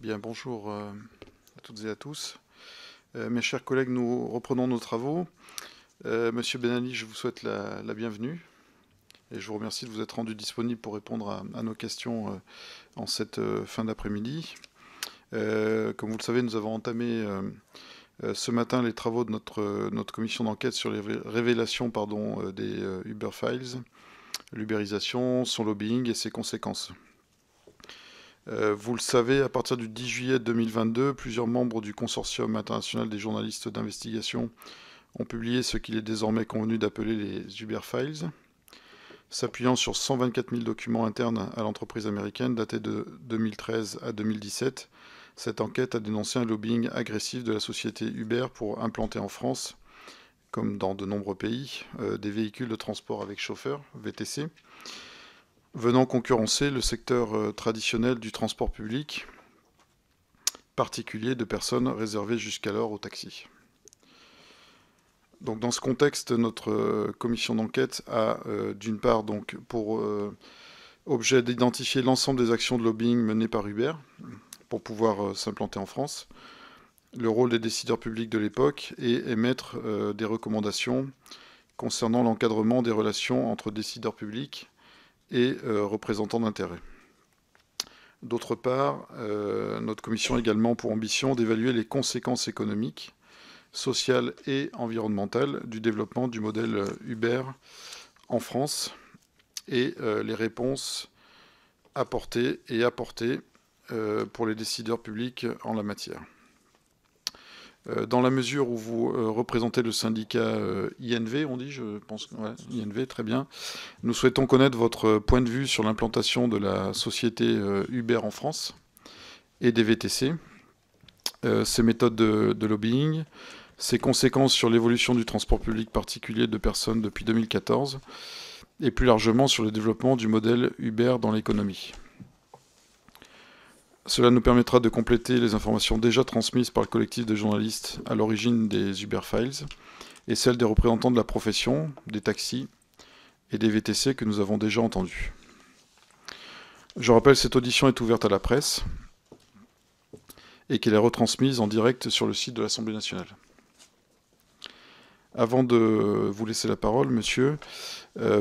Bien, bonjour à toutes et à tous. Mes chers collègues, nous reprenons nos travaux. Monsieur Ben Ali, je vous souhaite la bienvenue et je vous remercie de vous être rendu disponible pour répondre à nos questions en cette fin d'après-midi. Comme vous le savez, nous avons entamé ce matin les travaux de notre commission d'enquête sur les révélations des Uber Files, l'ubérisation, son lobbying et ses conséquences. Vous le savez, à partir du 10 juillet 2022, plusieurs membres du Consortium international des journalistes d'investigation ont publié ce qu'il est désormais convenu d'appeler les Uber Files. S'appuyant sur 124 000 documents internes à l'entreprise américaine datés de 2013 à 2017, cette enquête a dénoncé un lobbying agressif de la société Uber pour implanter en France, comme dans de nombreux pays, des véhicules de transport avec chauffeur, VTC, venant concurrencer le secteur traditionnel du transport public, particulier de personnes réservées jusqu'alors aux taxis. Donc dans ce contexte, notre commission d'enquête a d'une part donc pour objet d'identifier l'ensemble des actions de lobbying menées par Uber pour pouvoir s'implanter en France, le rôle des décideurs publics de l'époque et émettre des recommandations concernant l'encadrement des relations entre décideurs publics et représentants d'intérêts. D'autre part, notre commission a également pour ambition d'évaluer les conséquences économiques, sociales et environnementales du développement du modèle Uber en France et les réponses apportées pour les décideurs publics en la matière. Dans la mesure où vous représentez le syndicat INV, on dit, je pense, ouais, INV, très bien, nous souhaitons connaître votre point de vue sur l'implantation de la société Uber en France et des VTC, ses méthodes de lobbying, ses conséquences sur l'évolution du transport public particulier de personnes depuis 2014, et plus largement sur le développement du modèle Uber dans l'économie. Cela nous permettra de compléter les informations déjà transmises par le collectif de journalistes à l'origine des Uber Files et celles des représentants de la profession, des taxis et des VTC que nous avons déjà entendus. Je rappelle, cette audition est ouverte à la presse et qu'elle est retransmise en direct sur le site de l'Assemblée nationale. Avant de vous laisser la parole, monsieur,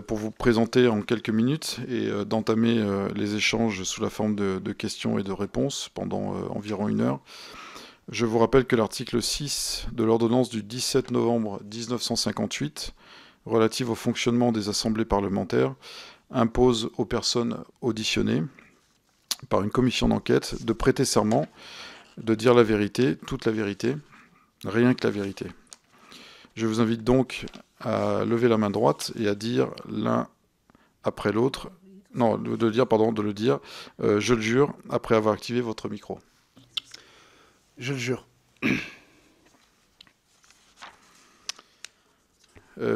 pour vous présenter en quelques minutes et d'entamer les échanges sous la forme de questions et de réponses pendant environ 1 heure, je vous rappelle que l'article 6 de l'ordonnance du 17 novembre 1958, relative au fonctionnement des assemblées parlementaires, impose aux personnes auditionnées par une commission d'enquête de prêter serment, de dire la vérité, toute la vérité, rien que la vérité. Je vous invite donc à lever la main droite et à dire l'un après l'autre, non, de le dire, je le jure, après avoir activé votre micro. Je le jure.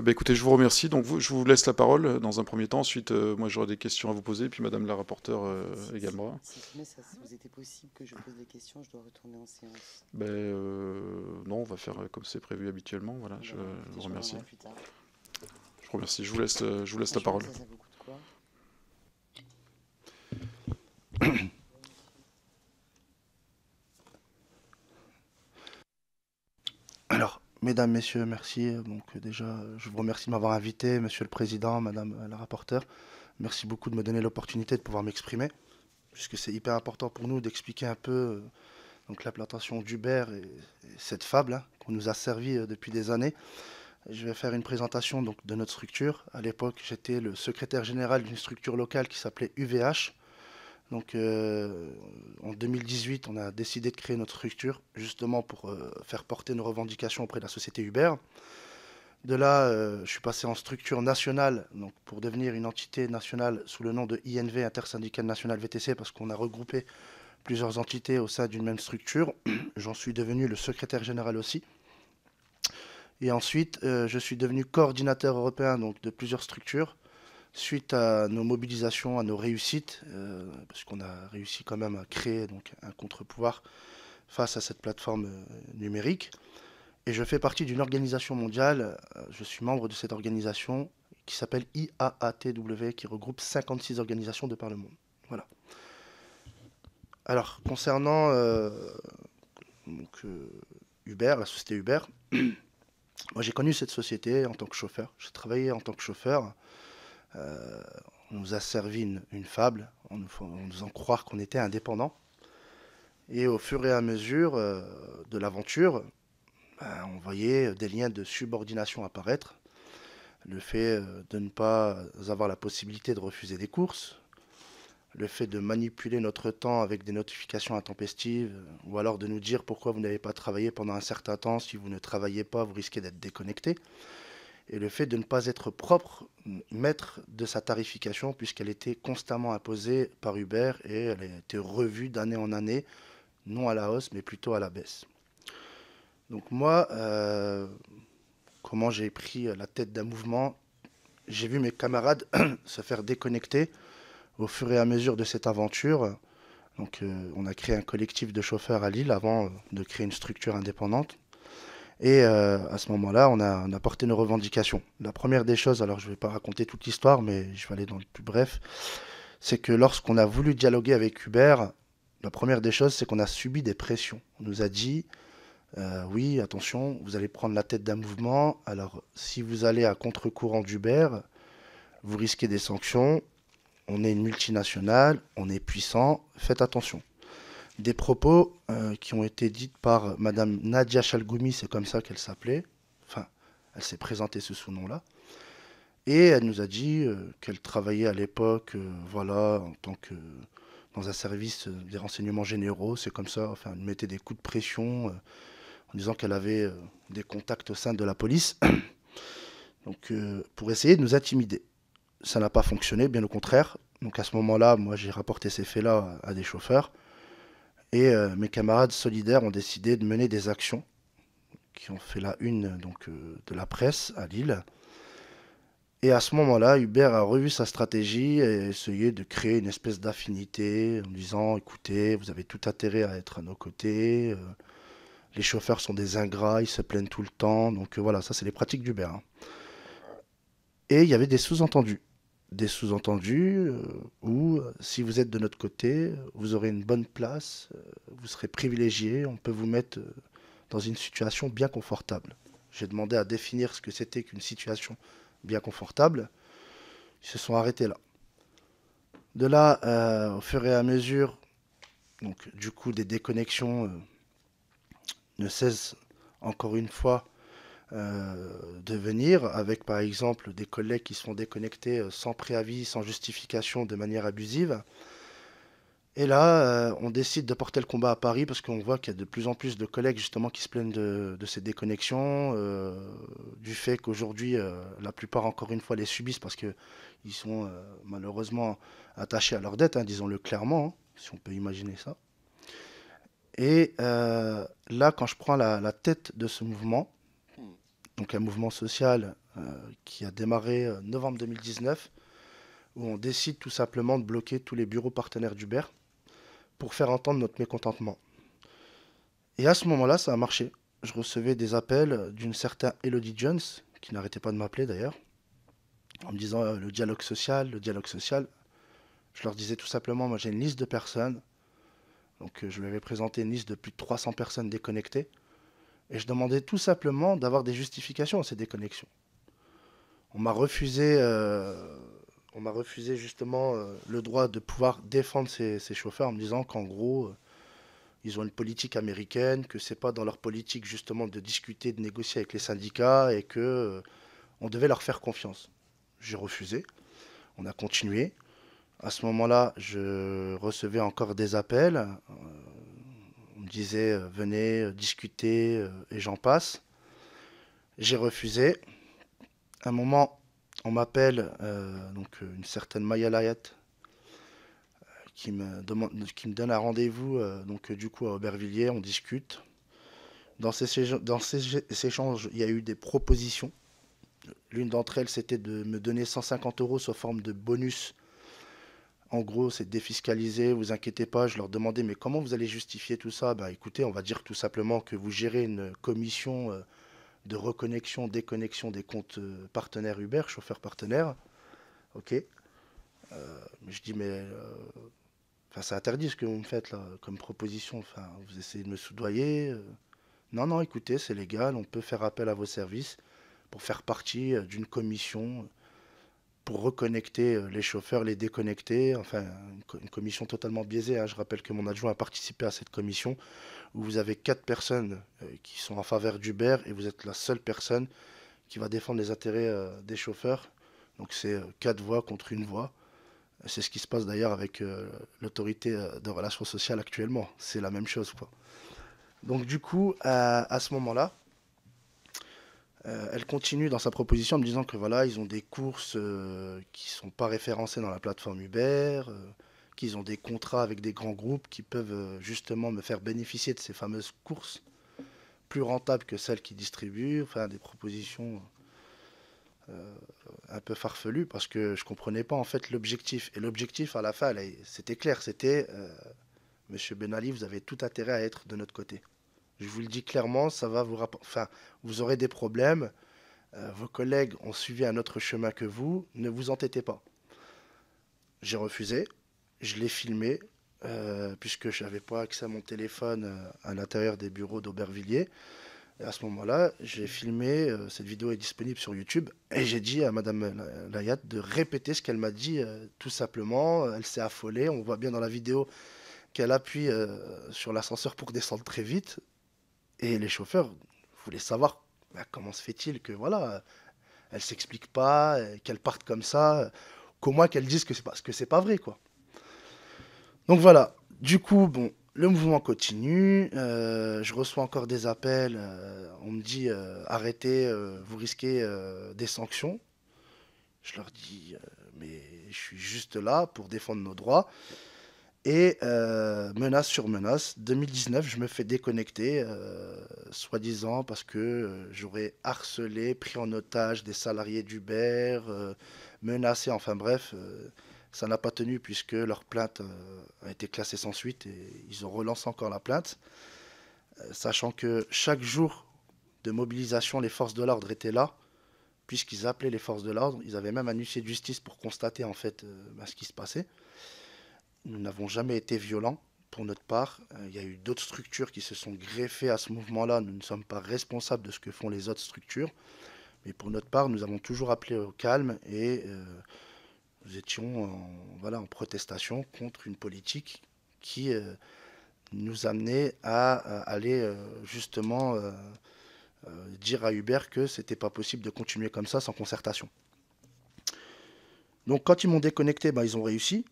Écoutez, je vous remercie. Donc, je vous laisse la parole dans un premier temps. Ensuite, moi, j'aurai des questions à vous poser. Puis, Madame la rapporteure également. Si jamais ça vous était possible que je pose des questions, je dois retourner en séance. Non, on va faire comme c'est prévu habituellement. Voilà, je vous remercie. Plus tard. Je vous remercie. Je vous laisse la parole. Ça vous coûte quoi? Alors, mesdames, messieurs, merci. Donc déjà, je vous remercie de m'avoir invité, monsieur le président, madame la rapporteure. Merci beaucoup de me donner l'opportunité de pouvoir m'exprimer, puisque c'est hyper important pour nous d'expliquer un peu donc l'implantation d'Uber et cette fable qu'on nous a servi depuis des années. Je vais faire une présentation donc, de notre structure. À l'époque, j'étais le secrétaire général d'une structure locale qui s'appelait UVH. Donc en 2018, on a décidé de créer notre structure justement pour faire porter nos revendications auprès de la société Uber. De là, je suis passé en structure nationale donc pour devenir une entité nationale sous le nom de INV, Intersyndicale Nationale VTC, parce qu'on a regroupé plusieurs entités au sein d'une même structure. J'en suis devenu le secrétaire général aussi. Et ensuite, je suis devenu coordinateur européen donc, de plusieurs structures. Suite à nos mobilisations, à nos réussites, parce qu'on a réussi quand même à créer donc, un contre-pouvoir face à cette plateforme numérique. Et je fais partie d'une organisation mondiale, je suis membre de cette organisation qui s'appelle IAATW, qui regroupe 56 organisations de par le monde. Voilà. Alors, concernant Uber, la société Uber, moi j'ai connu cette société en tant que chauffeur. J'ai travaillé en tant que chauffeur. Euh, on nous a servi une fable en nous faisant croire qu'on était indépendant. Et au fur et à mesure de l'aventure, ben, on voyait des liens de subordination apparaître. Le fait de ne pas avoir la possibilité de refuser des courses, le fait de manipuler notre temps avec des notifications intempestives, ou alors de nous dire pourquoi vous n'avez pas travaillé pendant un certain temps, si vous ne travaillez pas, vous risquez d'être déconnecté, et le fait de ne pas être propre maître de sa tarification, puisqu'elle était constamment imposée par Uber et elle a été revue d'année en année, non à la hausse, mais plutôt à la baisse. Donc moi, comment j'ai pris la tête d'un mouvement, j'ai vu mes camarades se faire déconnecter au fur et à mesure de cette aventure. Donc, on a créé un collectif de chauffeurs à Lille avant de créer une structure indépendante. Et à ce moment-là, on a porté nos revendications. La première des choses, alors je ne vais pas raconter toute l'histoire, mais je vais aller dans le plus bref, c'est que lorsqu'on a voulu dialoguer avec Uber, la première des choses, c'est qu'on a subi des pressions. On nous a dit, oui, attention, vous allez prendre la tête d'un mouvement, alors si vous allez à contre-courant d'Uber, vous risquez des sanctions, on est une multinationale, on est puissant, faites attention. Des propos qui ont été dites par Madame Nadia Chalgoumi, c'est comme ça qu'elle s'appelait, enfin, elle s'est présentée sous ce nom-là, et elle nous a dit qu'elle travaillait à l'époque, voilà, en tant que dans un service des renseignements généraux, c'est comme ça, enfin, elle mettait des coups de pression en disant qu'elle avait des contacts au sein de la police, donc pour essayer de nous intimider. Ça n'a pas fonctionné, bien au contraire. Donc à ce moment-là, moi j'ai rapporté ces faits-là à des chauffeurs. Et mes camarades solidaires ont décidé de mener des actions qui ont fait la une donc, de la presse à Lille. Et à ce moment-là, Uber a revu sa stratégie et essayé de créer une espèce d'affinité en disant, écoutez, vous avez tout intérêt à être à nos côtés. Les chauffeurs sont des ingrats, ils se plaignent tout le temps. Donc voilà, ça c'est les pratiques d'Uber. Hein. Et il y avait des sous-entendus. Des sous-entendus où, si vous êtes de notre côté, vous aurez une bonne place, vous serez privilégié, on peut vous mettre dans une situation bien confortable. J'ai demandé à définir ce que c'était qu'une situation bien confortable. Ils se sont arrêtés là. De là, au fur et à mesure, donc du coup, des déconnexions ne cessent encore une fois de venir, avec par exemple des collègues qui se font déconnecter sans préavis, sans justification, de manière abusive. Et là, on décide de porter le combat à Paris parce qu'on voit qu'il y a de plus en plus de collègues justement qui se plaignent de ces déconnexions, du fait qu'aujourd'hui, la plupart, encore une fois, les subissent parce qu'ils sont malheureusement attachés à leurs dettes, hein, disons-le clairement, hein, si on peut imaginer ça. Et là, quand je prends la tête de ce mouvement, donc un mouvement social qui a démarré novembre 2019, où on décide tout simplement de bloquer tous les bureaux partenaires d'Uber pour faire entendre notre mécontentement. Et à ce moment-là, ça a marché. Je recevais des appels d'une certaine Elodie Jones, qui n'arrêtait pas de m'appeler d'ailleurs, en me disant le dialogue social, le dialogue social. Je leur disais tout simplement, moi j'ai une liste de personnes, donc je lui avais présenté une liste de plus de 300 personnes déconnectées, et je demandais tout simplement d'avoir des justifications à ces déconnexions. On m'a refusé, justement le droit de pouvoir défendre ces chauffeurs en me disant qu'en gros, ils ont une politique américaine, que c'est pas dans leur politique justement de discuter, de négocier avec les syndicats et que on devait leur faire confiance. J'ai refusé. On a continué. À ce moment-là, je recevais encore des appels. On me disait venez discuter et j'en passe. J'ai refusé. À un moment, on m'appelle donc une certaine Maya Layat qui me donne un rendez-vous donc du coup à Aubervilliers. On discute. Dans ces échanges, il y a eu des propositions. L'une d'entre elles, c'était de me donner 150 euros sous forme de bonus. En gros, c'est défiscalisé, vous inquiétez pas. Je leur demandais, mais comment vous allez justifier tout ça? Bah écoutez, on va dire tout simplement que vous gérez une commission de reconnexion, déconnexion des comptes partenaires Uber, chauffeurs partenaires. Ok. Je dis, mais Enfin, c'est interdit ce que vous me faites là, comme proposition. Enfin, vous essayez de me soudoyer. Non, non, écoutez, c'est légal. On peut faire appel à vos services pour faire partie d'une commission pour reconnecter les chauffeurs, les déconnecter. Enfin, une commission totalement biaisée, hein. Je rappelle que mon adjoint a participé à cette commission où vous avez 4 personnes qui sont en faveur d'Uber et vous êtes la seule personne qui va défendre les intérêts des chauffeurs. Donc c'est 4 voix contre une voix. C'est ce qui se passe d'ailleurs avec l'autorité de relations sociales actuellement. C'est la même chose, quoi. Donc du coup, à ce moment-là, elle continue dans sa proposition en me disant que voilà, ils ont des courses qui sont pas référencées dans la plateforme Uber, qu'ils ont des contrats avec des grands groupes qui peuvent justement me faire bénéficier de ces fameuses courses plus rentables que celles qu'ils distribuent. Enfin, des propositions un peu farfelues parce que je comprenais pas en fait l'objectif. Et l'objectif à la fin, c'était clair, c'était Monsieur Ben Ali, vous avez tout intérêt à être de notre côté. Je vous le dis clairement, ça va vous enfin, vous aurez des problèmes. Vos collègues ont suivi un autre chemin que vous. Ne vous entêtez pas. J'ai refusé. Je l'ai filmé puisque je n'avais pas accès à mon téléphone à l'intérieur des bureaux d'Aubervilliers. Et à ce moment-là, j'ai filmé. Cette vidéo est disponible sur YouTube. Et j'ai dit à Madame Layat de répéter ce qu'elle m'a dit tout simplement. Elle s'est affolée. On voit bien dans la vidéo qu'elle appuie sur l'ascenseur pour descendre très vite. Et les chauffeurs voulaient savoir comment se fait-il que voilà, elle s'explique pas, qu'elle parte comme ça, qu'au moins qu'elle dise que c'est pas vrai, quoi. Donc voilà. Du coup, bon, le mouvement continue. Je reçois encore des appels. On me dit arrêtez, vous risquez des sanctions. Je leur dis mais je suis juste là pour défendre nos droits. Et menace sur menace, 2019, je me fais déconnecter, soi-disant parce que j'aurais harcelé, pris en otage des salariés d'Uber, menacé, enfin bref, ça n'a pas tenu puisque leur plainte a été classée sans suite et ils ont relancé encore la plainte, sachant que chaque jour de mobilisation, les forces de l'ordre étaient là, puisqu'ils appelaient les forces de l'ordre, ils avaient même un huissier de justice pour constater en fait ce qui se passait. Nous n'avons jamais été violents pour notre part. Il y a eu d'autres structures qui se sont greffées à ce mouvement-là. Nous ne sommes pas responsables de ce que font les autres structures. Mais pour notre part, nous avons toujours appelé au calme et nous étions voilà, en protestation contre une politique qui nous amenait à aller justement dire à Uber que c'était pas possible de continuer comme ça sans concertation. Donc quand ils m'ont déconnecté, ils ont réussi.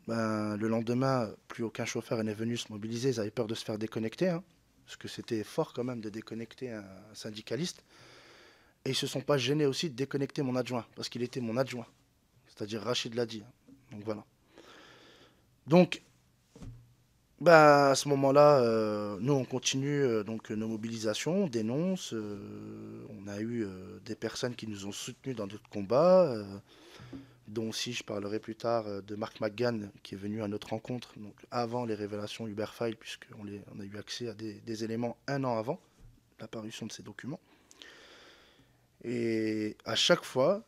Le lendemain, plus aucun chauffeur n'est venu se mobiliser. Ils avaient peur de se faire déconnecter, hein, parce que c'était fort quand même de déconnecter un syndicaliste. Et ils ne se sont pas gênés aussi de déconnecter mon adjoint, parce qu'il était mon adjoint, c'est-à-dire Rachid Ladi, hein. Donc voilà. Donc, à ce moment-là, nous on continue donc nos mobilisations, on dénonce. On a eu des personnes qui nous ont soutenus dans notre combat. Dont aussi je parlerai plus tard de Mark McGann qui est venu à notre rencontre donc avant les révélations Uberfile puisqu'on a eu accès à des éléments un an avant l'apparition de ces documents. Et à chaque fois,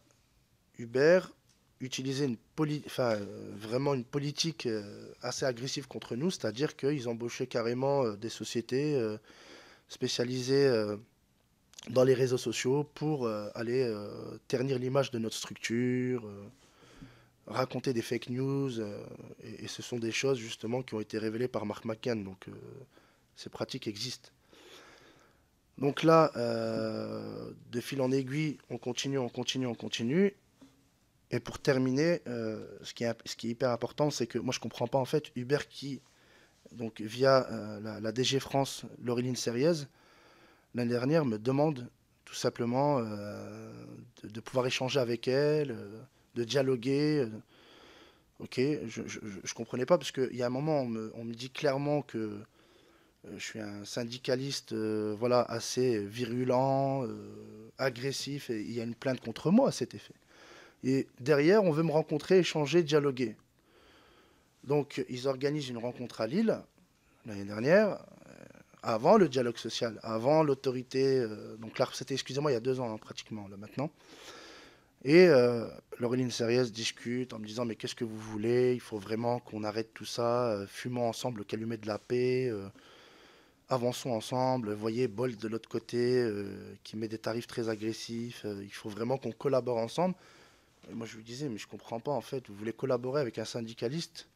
Uber utilisait vraiment une politique assez agressive contre nous, c'est-à-dire qu'ils embauchaient carrément des sociétés spécialisées dans les réseaux sociaux pour aller ternir l'image de notre structure, raconter des fake news, et ce sont des choses justement qui ont été révélées par Mark McGann, donc ces pratiques existent. Donc là, de fil en aiguille, on continue. Et pour terminer, ce qui est hyper important, c'est que moi je comprends pas en fait Uber qui, donc via la DG France, Laureline Seriez, l'année dernière me demande tout simplement de pouvoir échanger avec elle, de dialoguer. Ok, je comprenais pas parce qu'il y a un moment, on me dit clairement que je suis un syndicaliste voilà, assez virulent, agressif, et il y a une plainte contre moi à cet effet. Et derrière, on veut me rencontrer, échanger, dialoguer. Donc, ils organisent une rencontre à Lille l'année dernière, avant le dialogue social, avant l'autorité. Donc là, c'était, excusez-moi, il y a 2 ans, hein, pratiquement, là maintenant. Et Laureline Serriès discute en me disant, mais qu'est-ce que vous voulez? Il faut vraiment qu'on arrête tout ça. Fumons ensemble le calumet de la paix. Avançons ensemble. Voyez Bolt de l'autre côté qui met des tarifs très agressifs. Il faut vraiment qu'on collabore ensemble. Et moi, je lui disais, mais je comprends pas en fait. Vous voulez collaborer avec un syndicaliste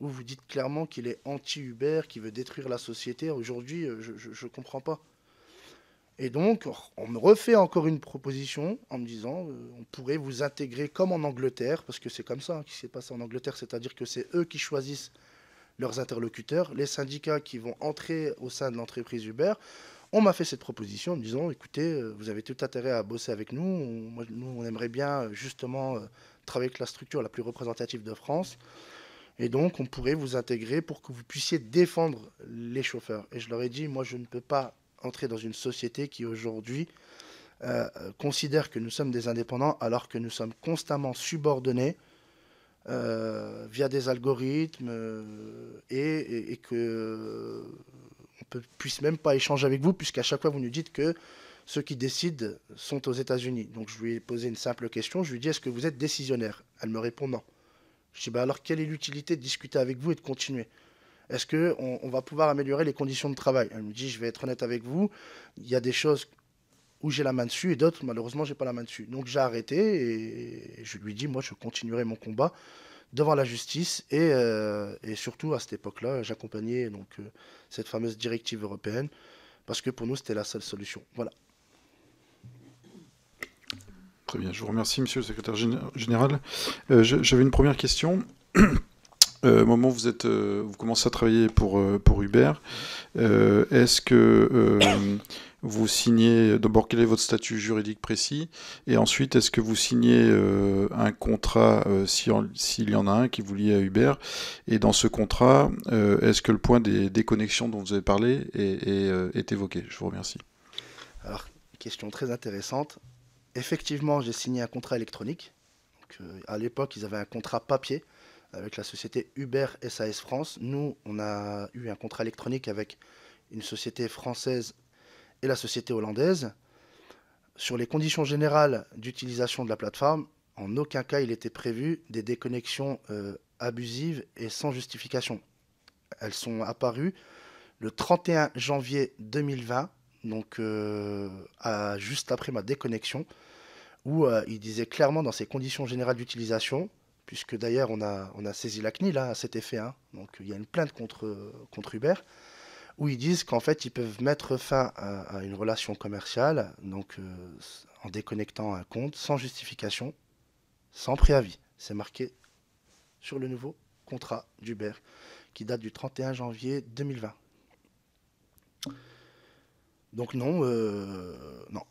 où vous dites clairement qu'il est anti-Uber, qui veut détruire la société. Aujourd'hui, je comprends pas. Et donc, on me refait encore une proposition en me disant, on pourrait vous intégrer comme en Angleterre, parce que c'est comme ça qui s'est passé en Angleterre, c'est-à-dire que c'est eux qui choisissent leurs interlocuteurs, les syndicats qui vont entrer au sein de l'entreprise Uber. On m'a fait cette proposition en me disant, écoutez, vous avez tout intérêt à bosser avec nous. Nous, on aimerait bien justement travailler avec la structure la plus représentative de France. Et donc, on pourrait vous intégrer pour que vous puissiez défendre les chauffeurs. Et je leur ai dit, moi, je ne peux pas entrer dans une société qui aujourd'hui considère que nous sommes des indépendants alors que nous sommes constamment subordonnés via des algorithmes et que on ne puisse même pas échanger avec vous puisqu'à chaque fois vous nous dites que ceux qui décident sont aux États-Unis. Donc je lui ai posé une simple question, je lui ai dit est-ce que vous êtes décisionnaire? Elle me répond non. Je dis bah alors quelle est l'utilité de discuter avec vous et de continuer? Est-ce qu'on va pouvoir améliorer les conditions de travail? Elle me dit, je vais être honnête avec vous, il y a des choses où j'ai la main dessus et d'autres, malheureusement, j'ai pas la main dessus. Donc j'ai arrêté et je lui dis, moi, je continuerai mon combat devant la justice et surtout, à cette époque-là, j'accompagnais donc cette fameuse directive européenne parce que pour nous, c'était la seule solution. Voilà. Très bien, je vous remercie, monsieur le secrétaire général. J'avais une première question. Au moment où vous commencez à travailler pour Uber, est-ce que vous signez, d'abord quel est votre statut juridique précis, et ensuite est-ce que vous signez un contrat, s'il y en a un, qui vous lie à Uber, et dans ce contrat, est-ce que le point des déconnexions dont vous avez parlé est évoqué? Je vous remercie. Alors, question très intéressante. Effectivement, j'ai signé un contrat électronique. Donc, à l'époque, ils avaient un contrat papier avec la société Uber SAS France. Nous, on a eu un contrat électronique avec une société française et la société hollandaise. Sur les conditions générales d'utilisation de la plateforme, en aucun cas il était prévu des déconnexions abusives et sans justification. Elles sont apparues le 31 janvier 2020, donc juste après ma déconnexion, où il disait clairement dans ces conditions générales d'utilisation, puisque d'ailleurs on a saisi la CNIL à cet effet, hein, donc il y a une plainte contre Uber, où ils disent qu'en fait ils peuvent mettre fin à une relation commerciale, donc en déconnectant un compte sans justification, sans préavis. C'est marqué sur le nouveau contrat d'Uber qui date du 31 janvier 2020. Donc non, non.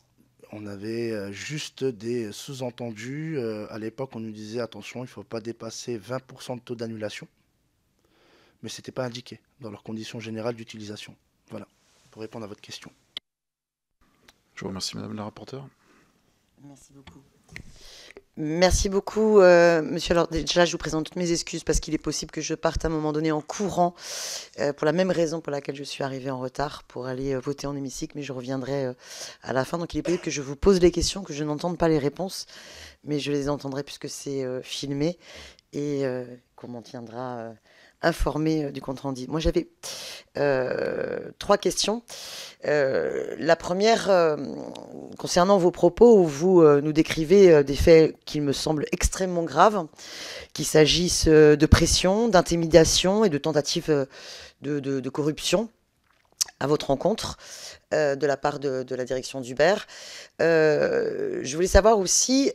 On avait juste des sous-entendus. À l'époque, on nous disait attention, il ne faut pas dépasser 20% de taux d'annulation. Mais ce n'était pas indiqué dans leurs conditions générales d'utilisation. Voilà, pour répondre à votre question. Je vous remercie, madame la rapporteure. Merci beaucoup. Merci beaucoup, monsieur. Alors déjà, je vous présente toutes mes excuses parce qu'il est possible que je parte à un moment donné en courant pour la même raison pour laquelle je suis arrivée en retard pour aller voter en hémicycle, mais je reviendrai à la fin. Donc il est possible que je vous pose les questions, que je n'entende pas les réponses, mais je les entendrai puisque c'est filmé et qu'on m'en tiendra informé du compte rendu. Moi, j'avais 3 questions. La première, concernant vos propos, où vous nous décrivez des faits qui me semblent extrêmement graves, qu'il s'agisse de pression, d'intimidation et de tentatives de corruption à votre rencontre de la part de la direction d'Uber. Je voulais savoir aussi,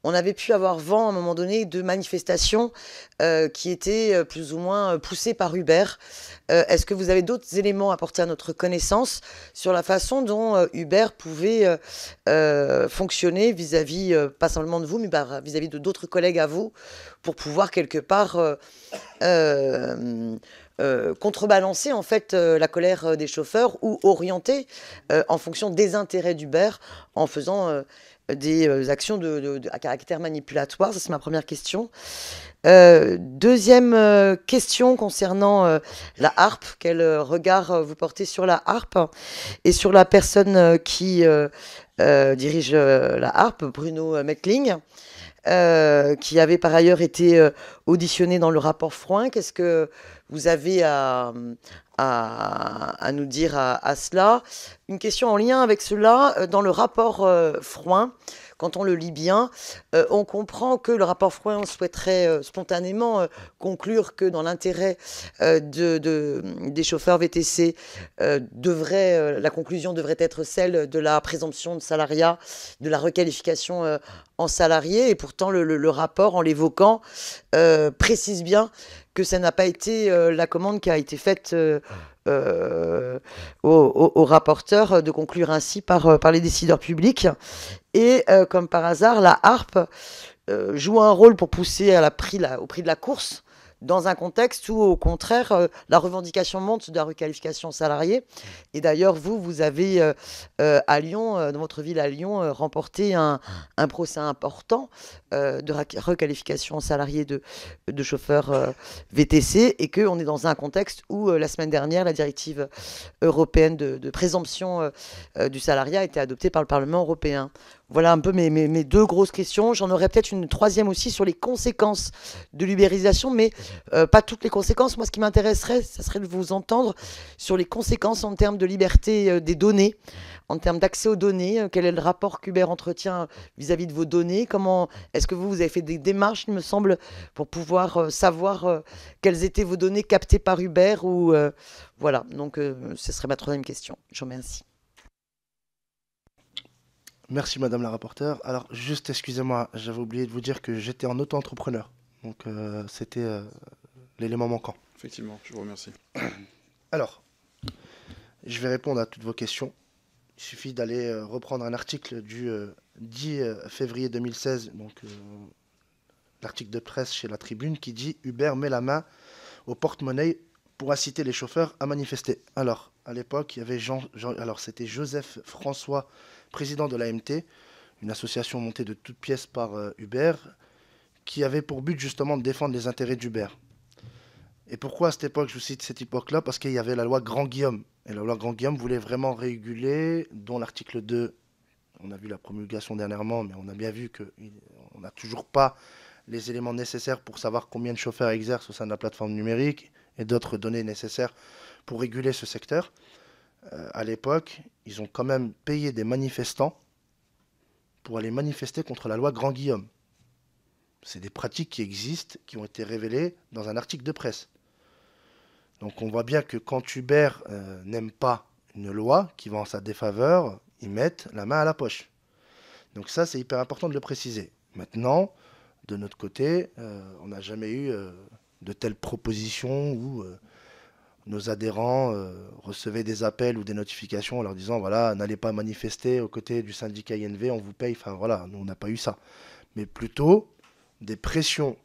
on avait pu avoir vent à un moment donné de manifestations qui étaient plus ou moins poussées par Uber. Est-ce que vous avez d'autres éléments à apporter à notre connaissance sur la façon dont Uber pouvait fonctionner vis-à-vis, pas simplement de vous, mais vis-à-vis de d'autres collègues à vous, pour pouvoir quelque part contrebalancer en fait la colère des chauffeurs ou orienter en fonction des intérêts d'Uber en faisant des actions à caractère manipulatoire? Ça, c'est ma première question. Deuxième question concernant la harpe. Quel regard vous portez sur la harpe et sur la personne qui dirige la HARP, Bruno Mettling, qui avait par ailleurs été auditionné dans le rapport Frouin. Qu'est-ce que vous avez à nous dire à cela? Une question en lien avec cela, dans le rapport Frouin, quand on le lit bien, on comprend que le rapport Frouin souhaiterait spontanément conclure que dans l'intérêt des chauffeurs VTC, la conclusion devrait être celle de la présomption de salariat, de la requalification en salarié. Et pourtant, le rapport, en l'évoquant, précise bien que ça n'a pas été la commande qui a été faite au rapporteur de conclure ainsi par les décideurs publics. Et comme par hasard, la HARP joue un rôle pour pousser au prix de la course, dans un contexte où, au contraire, la revendication monte de la requalification salariée. Et d'ailleurs, vous avez, à Lyon, dans votre ville à Lyon, remporté un procès important de requalification salariée de chauffeurs VTC, et qu'on est dans un contexte où, la semaine dernière, la directive européenne de présomption du salariat a été adoptée par le Parlement européen. Voilà un peu mes deux grosses questions. J'en aurais peut-être une troisième aussi sur les conséquences de l'ubérisation, mais pas toutes les conséquences. Moi, ce qui m'intéresserait, ça serait de vous entendre sur les conséquences en termes de liberté des données, en termes d'accès aux données. Quel est le rapport qu'Uber entretient vis-à-vis de vos données? Comment est-ce que vous avez fait des démarches, il me semble, pour pouvoir savoir quelles étaient vos données captées par Uber ou voilà. Donc, ce serait ma troisième question. Je vous remercie. Merci Madame la rapporteure. Alors juste excusez-moi, j'avais oublié de vous dire que j'étais en auto-entrepreneur. Donc c'était l'élément manquant. Effectivement, je vous remercie. Alors, je vais répondre à toutes vos questions. Il suffit d'aller reprendre un article du 10 février 2016, donc l'article de presse chez La Tribune qui dit « Uber met la main au porte-monnaie pour inciter les chauffeurs à manifester ». Alors, à l'époque, il y avait alors c'était Joseph François, président de l'AMT, une association montée de toutes pièces par Uber, qui avait pour but justement de défendre les intérêts d'Uber. Et pourquoi à cette époque, je vous cite cette époque-là? Parce qu'il y avait la loi Grand-Guillaume. Et la loi Grand-Guillaume voulait vraiment réguler, dont l'article 2, on a vu la promulgation dernièrement, mais on a bien vu qu'on n'a toujours pas les éléments nécessaires pour savoir combien de chauffeurs exercent au sein de la plateforme numérique et d'autres données nécessaires pour réguler ce secteur. À l'époque, ils ont quand même payé des manifestants pour aller manifester contre la loi Grand-Guillaume. C'est des pratiques qui existent, qui ont été révélées dans un article de presse. Donc on voit bien que quand Uber n'aime pas une loi qui va en sa défaveur, ils mettent la main à la poche. Donc ça, c'est hyper important de le préciser. Maintenant, de notre côté, on n'a jamais eu de telles propositions où nos adhérents recevaient des appels ou des notifications en leur disant voilà, n'allez pas manifester aux côtés du syndicat INV, on vous paye. Enfin voilà, nous on n'a pas eu ça. Mais plutôt des pressions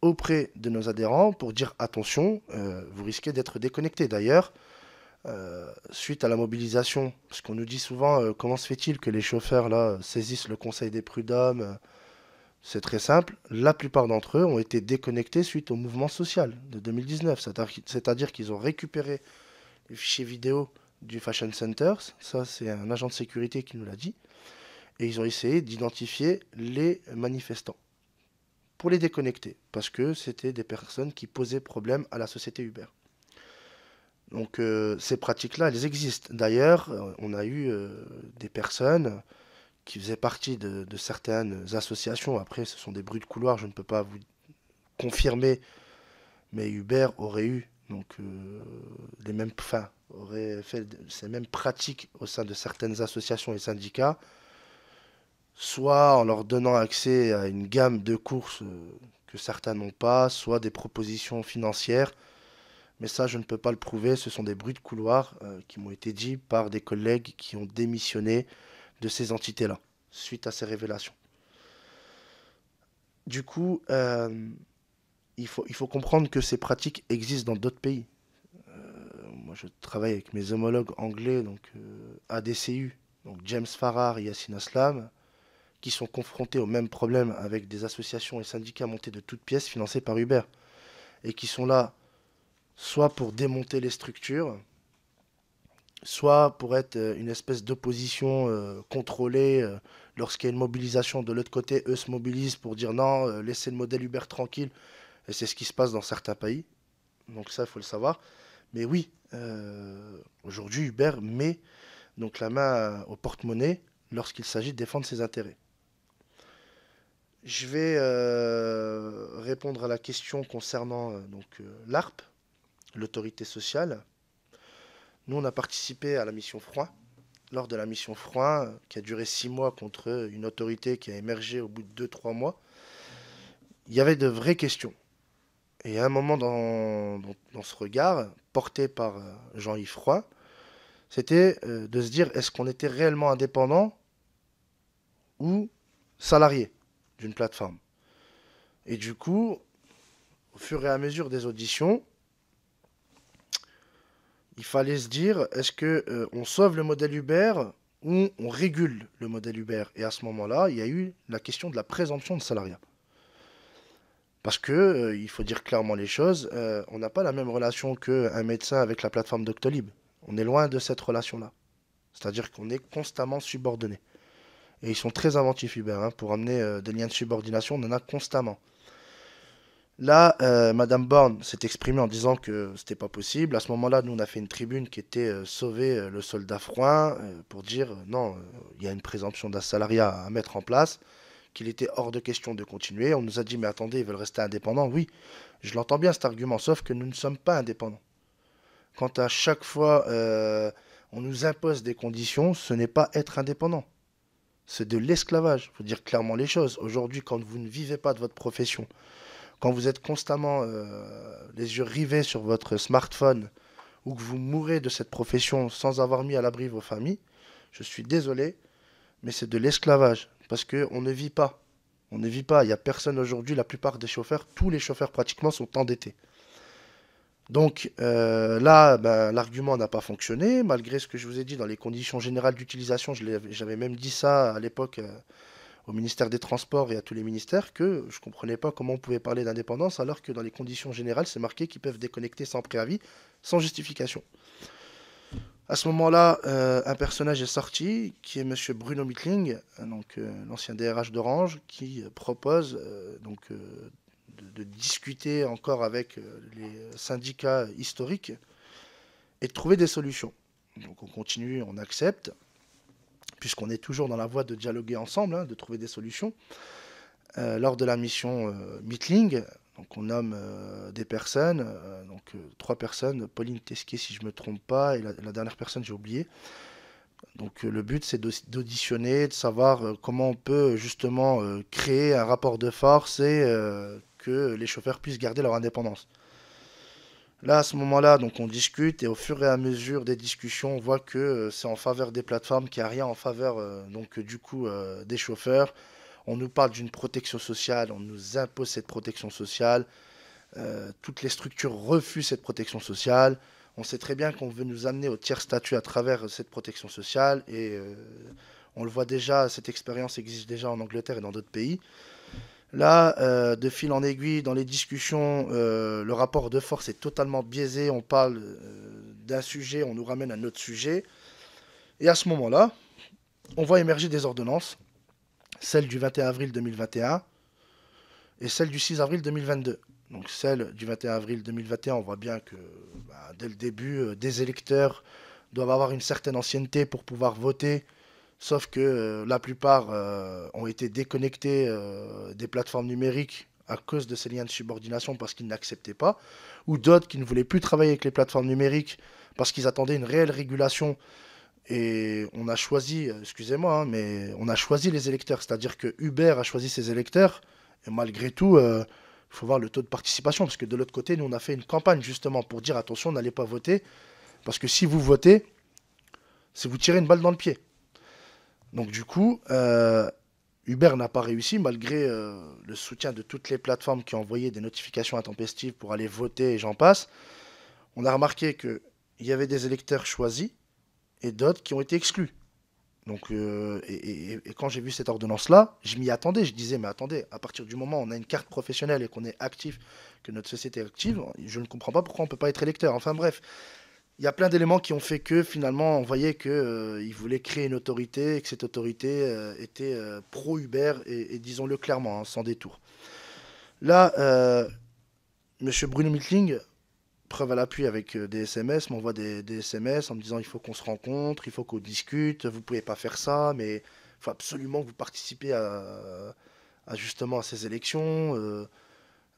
auprès de nos adhérents pour dire attention, vous risquez d'être déconnectés. D'ailleurs, suite à la mobilisation, parce qu'on nous dit souvent comment se fait-il que les chauffeurs là saisissent le Conseil des prud'hommes, c'est très simple, la plupart d'entre eux ont été déconnectés suite au mouvement social de 2019, c'est-à-dire qu'ils ont récupéré les fichiers vidéo du Fashion Center, ça c'est un agent de sécurité qui nous l'a dit, et ils ont essayé d'identifier les manifestants pour les déconnecter, parce que c'était des personnes qui posaient problème à la société Uber. Donc ces pratiques-là, elles existent. D'ailleurs, on a eu des personnes qui faisaient partie de certaines associations. Après, ce sont des bruits de couloir, je ne peux pas vous confirmer, mais Uber aurait eu donc aurait fait ces mêmes pratiques au sein de certaines associations et syndicats, soit en leur donnant accès à une gamme de courses que certains n'ont pas, soit des propositions financières. Mais ça, je ne peux pas le prouver. Ce sont des bruits de couloir qui m'ont été dits par des collègues qui ont démissionné de ces entités-là, suite à ces révélations. Du coup, il faut comprendre que ces pratiques existent dans d'autres pays. Moi, je travaille avec mes homologues anglais, donc ADCU, donc James Farrar et Yassine Aslam, qui sont confrontés au même problème avec des associations et syndicats montés de toutes pièces financés par Uber, et qui sont là soit pour démonter les structures, soit pour être une espèce d'opposition contrôlée. Lorsqu'il y a une mobilisation de l'autre côté, eux se mobilisent pour dire non, laissez le modèle Uber tranquille. Et c'est ce qui se passe dans certains pays. Donc ça, il faut le savoir. Mais oui, aujourd'hui, Uber met donc la main au porte-monnaie lorsqu'il s'agit de défendre ses intérêts. Je vais répondre à la question concernant l'ARP, l'autorité sociale. Nous, on a participé à la mission Froid. Lors de la mission Froid, qui a duré 6 mois contre une autorité qui a émergé au bout de 2-3 mois, il y avait de vraies questions. Et à un moment dans ce regard, porté par Jean-Yves Froid, c'était de se dire, est-ce qu'on était réellement indépendant ou salarié d'une plateforme? Et du coup, au fur et à mesure des auditions, il fallait se dire, est-ce que on sauve le modèle Uber ou on régule le modèle Uber? Et à ce moment-là, il y a eu la question de la présomption de salariat. Parce que, il faut dire clairement les choses, on n'a pas la même relation qu'un médecin avec la plateforme Doctolib. On est loin de cette relation-là. C'est-à-dire qu'on est constamment subordonné. Et ils sont très inventifs, Uber, hein, pour amener des liens de subordination, on en a constamment. Là, Madame Borne s'est exprimée en disant que c'était pas possible. À ce moment-là, nous, on a fait une tribune qui était sauver le soldat froid pour dire non, il y a une présomption d'un salariat à mettre en place, qu'il était hors de question de continuer. On nous a dit, mais attendez, ils veulent rester indépendants. Oui, je l'entends bien cet argument, sauf que nous ne sommes pas indépendants. Quand à chaque fois on nous impose des conditions, ce n'est pas être indépendant. C'est de l'esclavage. Il faut dire clairement les choses. Aujourd'hui, quand vous ne vivez pas de votre profession, quand vous êtes constamment les yeux rivés sur votre smartphone ou que vous mourrez de cette profession sans avoir mis à l'abri vos familles, je suis désolé, mais c'est de l'esclavage. Parce qu'on ne vit pas. On ne vit pas. Il n'y a personne aujourd'hui, la plupart des chauffeurs, tous les chauffeurs pratiquement sont endettés. Donc là, ben, l'argument n'a pas fonctionné, malgré ce que je vous ai dit dans les conditions générales d'utilisation. J'avais même dit ça à l'époque au ministère des Transports et à tous les ministères, que je ne comprenais pas comment on pouvait parler d'indépendance alors que dans les conditions générales, c'est marqué qu'ils peuvent déconnecter sans préavis, sans justification. À ce moment-là, un personnage est sorti, qui est Monsieur Bruno Mittling, l'ancien DRH d'Orange, qui propose de discuter encore avec les syndicats historiques et de trouver des solutions. Donc on continue, on accepte, puisqu'on est toujours dans la voie de dialoguer ensemble, hein, de trouver des solutions. Lors de la mission Mittling, donc on nomme des personnes, 3 personnes, Pauline Tesquet si je ne me trompe pas, et la dernière personne j'ai oublié. Donc le but c'est d'auditionner, de savoir comment on peut justement créer un rapport de force et que les chauffeurs puissent garder leur indépendance. Là, à ce moment-là, donc on discute et au fur et à mesure des discussions, on voit que c'est en faveur des plateformes, qu'il n'y a rien en faveur des chauffeurs. On nous parle d'une protection sociale, on nous impose cette protection sociale. Toutes les structures refusent cette protection sociale. On sait très bien qu'on veut nous amener au tiers statut à travers cette protection sociale et on le voit déjà, cette expérience existe déjà en Angleterre et dans d'autres pays. Là, de fil en aiguille, dans les discussions, le rapport de force est totalement biaisé. On parle d'un sujet, on nous ramène à un autre sujet. Et à ce moment-là, on voit émerger des ordonnances, celle du 21 avril 2021 et celle du 6 avril 2022. Donc celle du 21 avril 2021, on voit bien que dès le début, des électeurs doivent avoir une certaine ancienneté pour pouvoir voter. Sauf que la plupart ont été déconnectés des plateformes numériques à cause de ces liens de subordination parce qu'ils n'acceptaient pas, ou d'autres qui ne voulaient plus travailler avec les plateformes numériques parce qu'ils attendaient une réelle régulation. Et on a choisi, excusez-moi, hein, mais on a choisi les électeurs, c'est-à-dire que Uber a choisi ses électeurs, et malgré tout, il faut voir le taux de participation, parce que de l'autre côté, nous on a fait une campagne justement pour dire attention, n'allez pas voter, parce que si vous votez, c'est vous tirer une balle dans le pied. Donc du coup, Uber n'a pas réussi, malgré le soutien de toutes les plateformes qui ont envoyé des notifications intempestives pour aller voter et j'en passe. On a remarqué qu'il y avait des électeurs choisis et d'autres qui ont été exclus. Donc, et quand j'ai vu cette ordonnance-là, je m'y attendais. Je disais, mais attendez, à partir du moment où on a une carte professionnelle et qu'on est actif, que notre société est active, je ne comprends pas pourquoi on ne peut pas être électeur. Enfin bref, il y a plein d'éléments qui ont fait que finalement on voyait qu'il voulait créer une autorité et que cette autorité était pro-Uber et disons-le clairement, hein, sans détour. Là, Monsieur Bruno Mittling, preuve à l'appui avec des SMS, m'envoie des SMS en me disant il faut qu'on se rencontre, il faut qu'on discute, vous pouvez pas faire ça, mais il faut absolument que vous participiez justement à ces élections.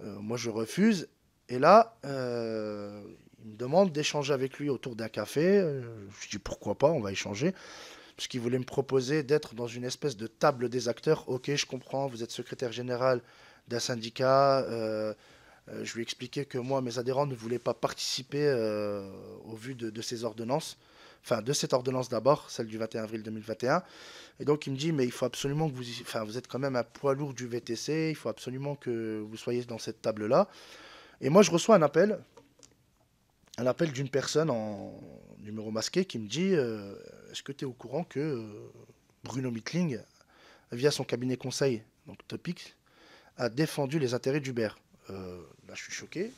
Moi je refuse. Et là, il me demande d'échanger avec lui autour d'un café. Je dis pourquoi pas, on va échanger. Puisqu'il voulait me proposer d'être dans une espèce de table des acteurs. Ok, je comprends, vous êtes secrétaire général d'un syndicat. Je lui ai expliqué que moi, mes adhérents ne voulaient pas participer au vu de ces ordonnances. Enfin, de cette ordonnance d'abord, celle du 21 avril 2021. Et donc, il me dit, mais il faut absolument que enfin, vous êtes quand même un poids lourd du VTC, il faut absolument que vous soyez dans cette table-là. Et moi, je reçois un appel d'une personne en numéro masqué qui me dit, est-ce que tu es au courant que Bruno Mittling, via son cabinet conseil, donc Topic, a défendu les intérêts d'Uber? Là, je suis choqué.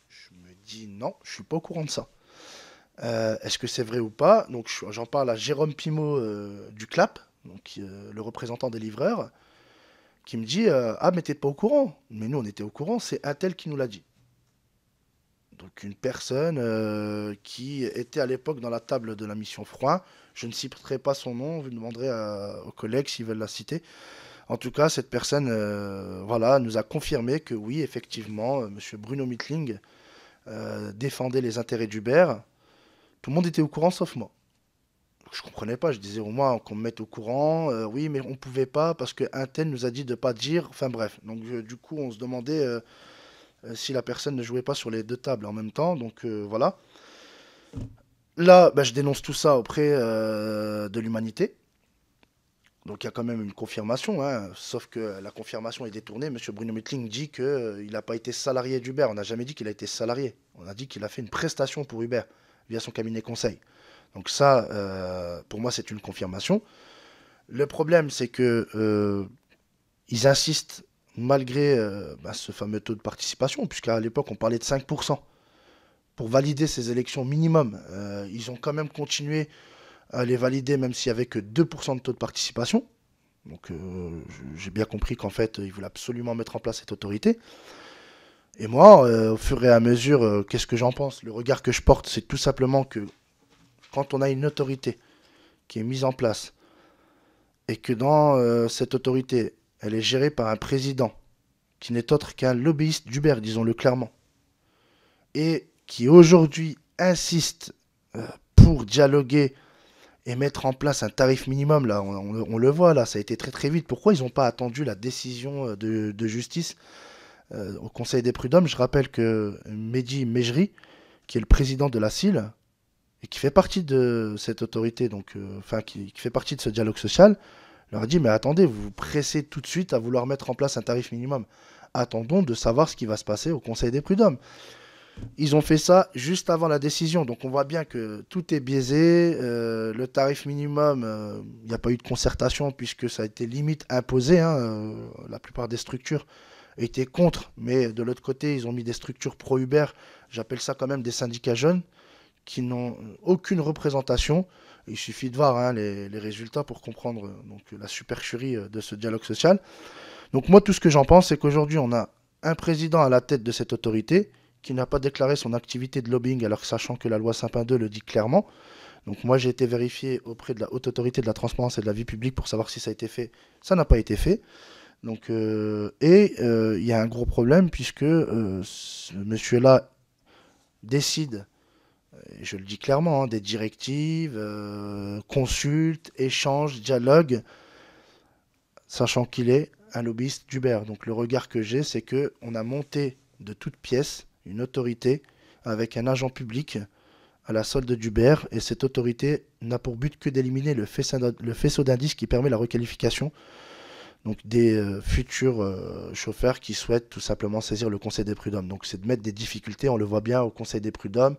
Je me dis non, je suis pas au courant de ça. Est-ce que c'est vrai ou pas? Donc, j'en parle à Jérôme Pimot du CLAP, donc, le représentant des livreurs, qui me dit ah, mais t'es pas au courant? Mais nous, on était au courant, c'est un tel qui nous l'a dit. Donc, une personne qui était à l'époque dans la table de la mission Froid. Je ne citerai pas son nom, vous demanderez aux collègues s'ils veulent la citer. En tout cas, cette personne voilà, nous a confirmé que oui, effectivement, M. Bruno Mittling défendait les intérêts d'Uber. Tout le monde était au courant sauf moi. Je comprenais pas, je disais au moins qu'on me mette au courant. Oui, mais on pouvait pas parce qu'un tel nous a dit de pas dire. Enfin bref, donc du coup, on se demandait si la personne ne jouait pas sur les deux tables en même temps. Donc voilà. Là, bah, je dénonce tout ça auprès de l'humanité. Donc il y a quand même une confirmation, hein, sauf que la confirmation est détournée. M. Bruno Mittling dit qu'il n'a pas été salarié d'Uber. On n'a jamais dit qu'il a été salarié. On a dit qu'il a fait une prestation pour Uber via son cabinet conseil. Donc ça, pour moi, c'est une confirmation. Le problème, c'est que ils insistent malgré ce fameux taux de participation, puisqu'à l'époque, on parlait de 5%. Pour valider ces élections minimum, ils ont quand même continué à les valider, même s'il n'y avait que 2% de taux de participation. Donc j'ai bien compris qu'en fait, ils voulaient absolument mettre en place cette autorité. Et moi, au fur et à mesure, qu'est-ce que j'en pense? Le regard que je porte, c'est tout simplement que quand on a une autorité qui est mise en place, et que dans cette autorité, elle est gérée par un président qui n'est autre qu'un lobbyiste d'Uber, disons-le clairement, et qui aujourd'hui insiste pour dialoguer et mettre en place un tarif minimum, là, on le voit, là, ça a été très très vite. Pourquoi ils n'ont pas attendu la décision de justice au Conseil des prud'hommes? Je rappelle que Mehdi Mejri, qui est le président de la CIL, et qui fait partie de cette autorité, donc, qui fait partie de ce dialogue social, leur a dit, mais attendez, vous vous pressez tout de suite à vouloir mettre en place un tarif minimum. Attendons de savoir ce qui va se passer au Conseil des prud'hommes. Ils ont fait ça juste avant la décision, donc on voit bien que tout est biaisé. Le tarif minimum, il n'y a pas eu de concertation puisque ça a été limite imposé. La plupart des structures étaient contre, mais de l'autre côté, ils ont mis des structures pro-Uber. J'appelle ça quand même des syndicats jeunes qui n'ont aucune représentation. Il suffit de voir les résultats pour comprendre donc, la supercherie de ce dialogue social. Donc moi, tout ce que j'en pense, c'est qu'aujourd'hui, on a un président à la tête de cette autorité qui n'a pas déclaré son activité de lobbying, alors que sachant que la loi Sapin 2 le dit clairement. Donc moi, j'ai été vérifié auprès de la Haute Autorité de la Transparence et de la Vie Publique pour savoir si ça a été fait. Ça n'a pas été fait. Donc, il y a un gros problème puisque ce monsieur-là décide, et je le dis clairement, des directives, consulte, échange, dialogue, sachant qu'il est un lobbyiste d'Uber. Donc le regard que j'ai, c'est qu'on a monté de toutes pièces une autorité avec un agent public à la solde d'Uber, et cette autorité n'a pour but que d'éliminer le faisceau d'indices qui permet la requalification donc des futurs chauffeurs qui souhaitent tout simplement saisir le Conseil des prud'hommes. Donc c'est de mettre des difficultés, on le voit bien au Conseil des prud'hommes,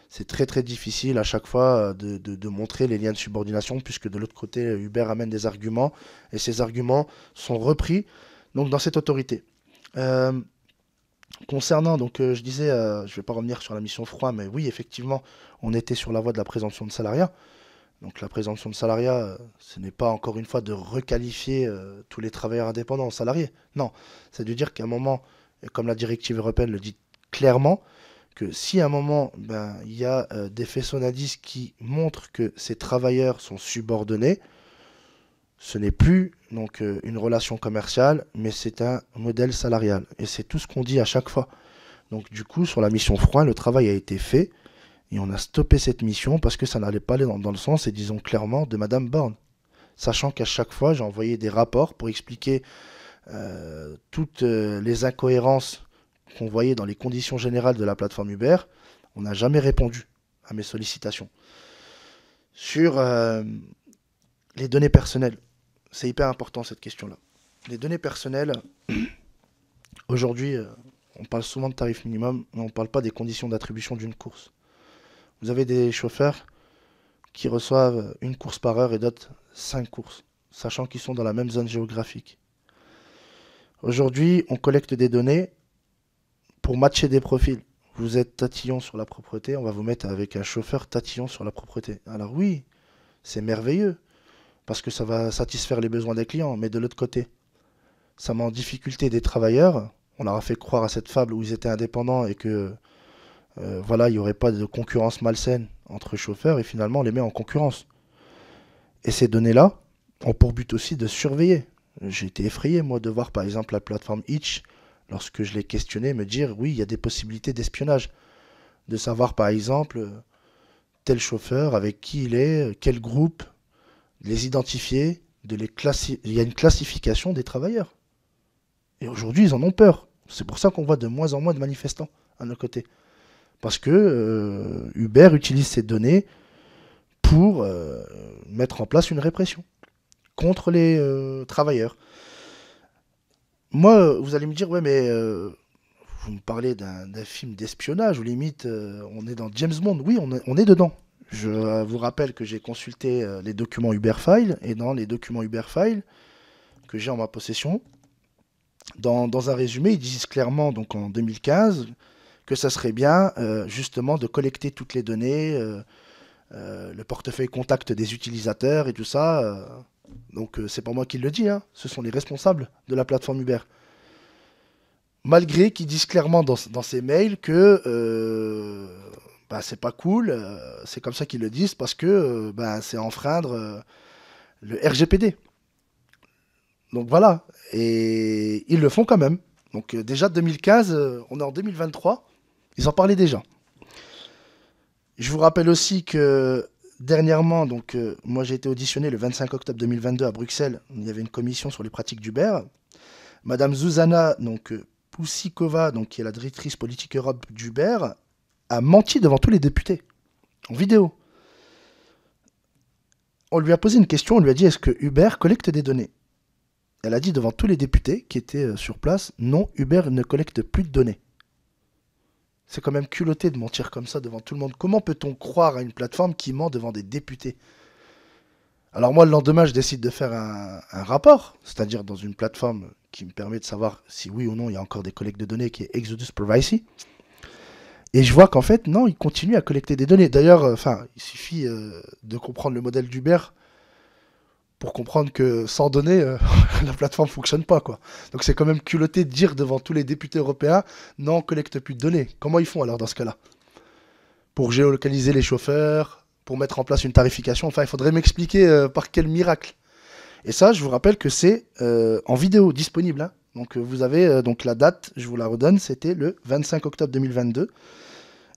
c'est très très difficile à chaque fois de montrer les liens de subordination, puisque de l'autre côté Uber amène des arguments, et ces arguments sont repris donc dans cette autorité. Concernant, donc, je disais, je ne vais pas revenir sur la mission Froid, mais oui, effectivement, on était sur la voie de la présomption de salariat. Donc la présomption de salariat, ce n'est pas encore une fois de requalifier tous les travailleurs indépendants en salariés. Non, c'est de dire qu'à un moment, et comme la directive européenne le dit clairement, que si à un moment, ben, il y a des faisceaux d'indices qui montrent que ces travailleurs sont subordonnés, ce n'est plus donc une relation commerciale, mais c'est un modèle salarial. Et c'est tout ce qu'on dit à chaque fois. Donc du coup, sur la mission Froid, le travail a été fait. Et on a stoppé cette mission parce que ça n'allait pas aller dans le sens, et disons clairement, de Madame Borne. Sachant qu'à chaque fois, j'ai envoyé des rapports pour expliquer toutes les incohérences qu'on voyait dans les conditions générales de la plateforme Uber. On n'a jamais répondu à mes sollicitations. Sur les données personnelles, c'est hyper important cette question-là. Les données personnelles, aujourd'hui, on parle souvent de tarif minimum, mais on ne parle pas des conditions d'attribution d'une course. Vous avez des chauffeurs qui reçoivent une course par heure et d'autres 5 courses, sachant qu'ils sont dans la même zone géographique. Aujourd'hui, on collecte des données pour matcher des profils. Vous êtes tatillon sur la propreté, on va vous mettre avec un chauffeur tatillon sur la propreté. Alors oui, c'est merveilleux, parce que ça va satisfaire les besoins des clients, mais de l'autre côté, ça met en difficulté des travailleurs. On leur a fait croire à cette fable où ils étaient indépendants et que voilà, il n'y aurait pas de concurrence malsaine entre chauffeurs, et finalement on les met en concurrence. Et ces données-là ont pour but aussi de surveiller. J'ai été effrayé, moi, de voir par exemple la plateforme Hitch, lorsque je l'ai questionné, me dire oui, il y a des possibilités d'espionnage. De savoir par exemple tel chauffeur, avec qui il est, quel groupe, de les identifier, il y a une classification des travailleurs. Et aujourd'hui, ils en ont peur. C'est pour ça qu'on voit de moins en moins de manifestants à nos côtés. Parce que Uber utilise ces données pour mettre en place une répression contre les travailleurs. Moi, vous allez me dire, ouais, mais vous me parlez d'un film d'espionnage, ou limite, on est dans James Bond. Oui, on est dedans. Je vous rappelle que j'ai consulté les documents Uberfile, et dans les documents Uberfile que j'ai en ma possession, dans un résumé, ils disent clairement, donc en 2015, que ça serait bien justement de collecter toutes les données, le portefeuille contact des utilisateurs et tout ça. Donc c'est pas moi qui le dis, hein, ce sont les responsables de la plateforme Uber. Malgré qu'ils disent clairement dans ces mails que bah, c'est pas cool, c'est comme ça qu'ils le disent parce que bah, c'est enfreindre le RGPD. Donc voilà, et ils le font quand même. Donc déjà 2015, on est en 2023. Ils en parlaient déjà. Je vous rappelle aussi que dernièrement, donc, moi j'ai été auditionné le 25 octobre 2022 à Bruxelles. Il y avait une commission sur les pratiques d'Uber. Madame Zuzana donc, Poussikova, donc, qui est la directrice politique Europe d'Uber, a menti devant tous les députés, en vidéo. On lui a posé une question, on lui a dit est-ce que Uber collecte des données? Elle a dit devant tous les députés qui étaient sur place, non, Uber ne collecte plus de données. C'est quand même culotté de mentir comme ça devant tout le monde. Comment peut-on croire à une plateforme qui ment devant des députés? Alors moi, le lendemain, je décide de faire un rapport, c'est-à-dire dans une plateforme qui me permet de savoir si oui ou non il y a encore des collectes de données, qui est Exodus Privacy. Et je vois qu'en fait, non, ils continuent à collecter des données. D'ailleurs, il suffit de comprendre le modèle d'Uber pour comprendre que sans données, la plateforme ne fonctionne pas, quoi. Donc c'est quand même culotté de dire devant tous les députés européens, non, on ne collecte plus de données. Comment ils font alors dans ce cas-là? Pour géolocaliser les chauffeurs, pour mettre en place une tarification, enfin il faudrait m'expliquer par quel miracle. Et ça, je vous rappelle que c'est en vidéo disponible, hein. Donc vous avez donc la date, je vous la redonne, c'était le 25 octobre 2022.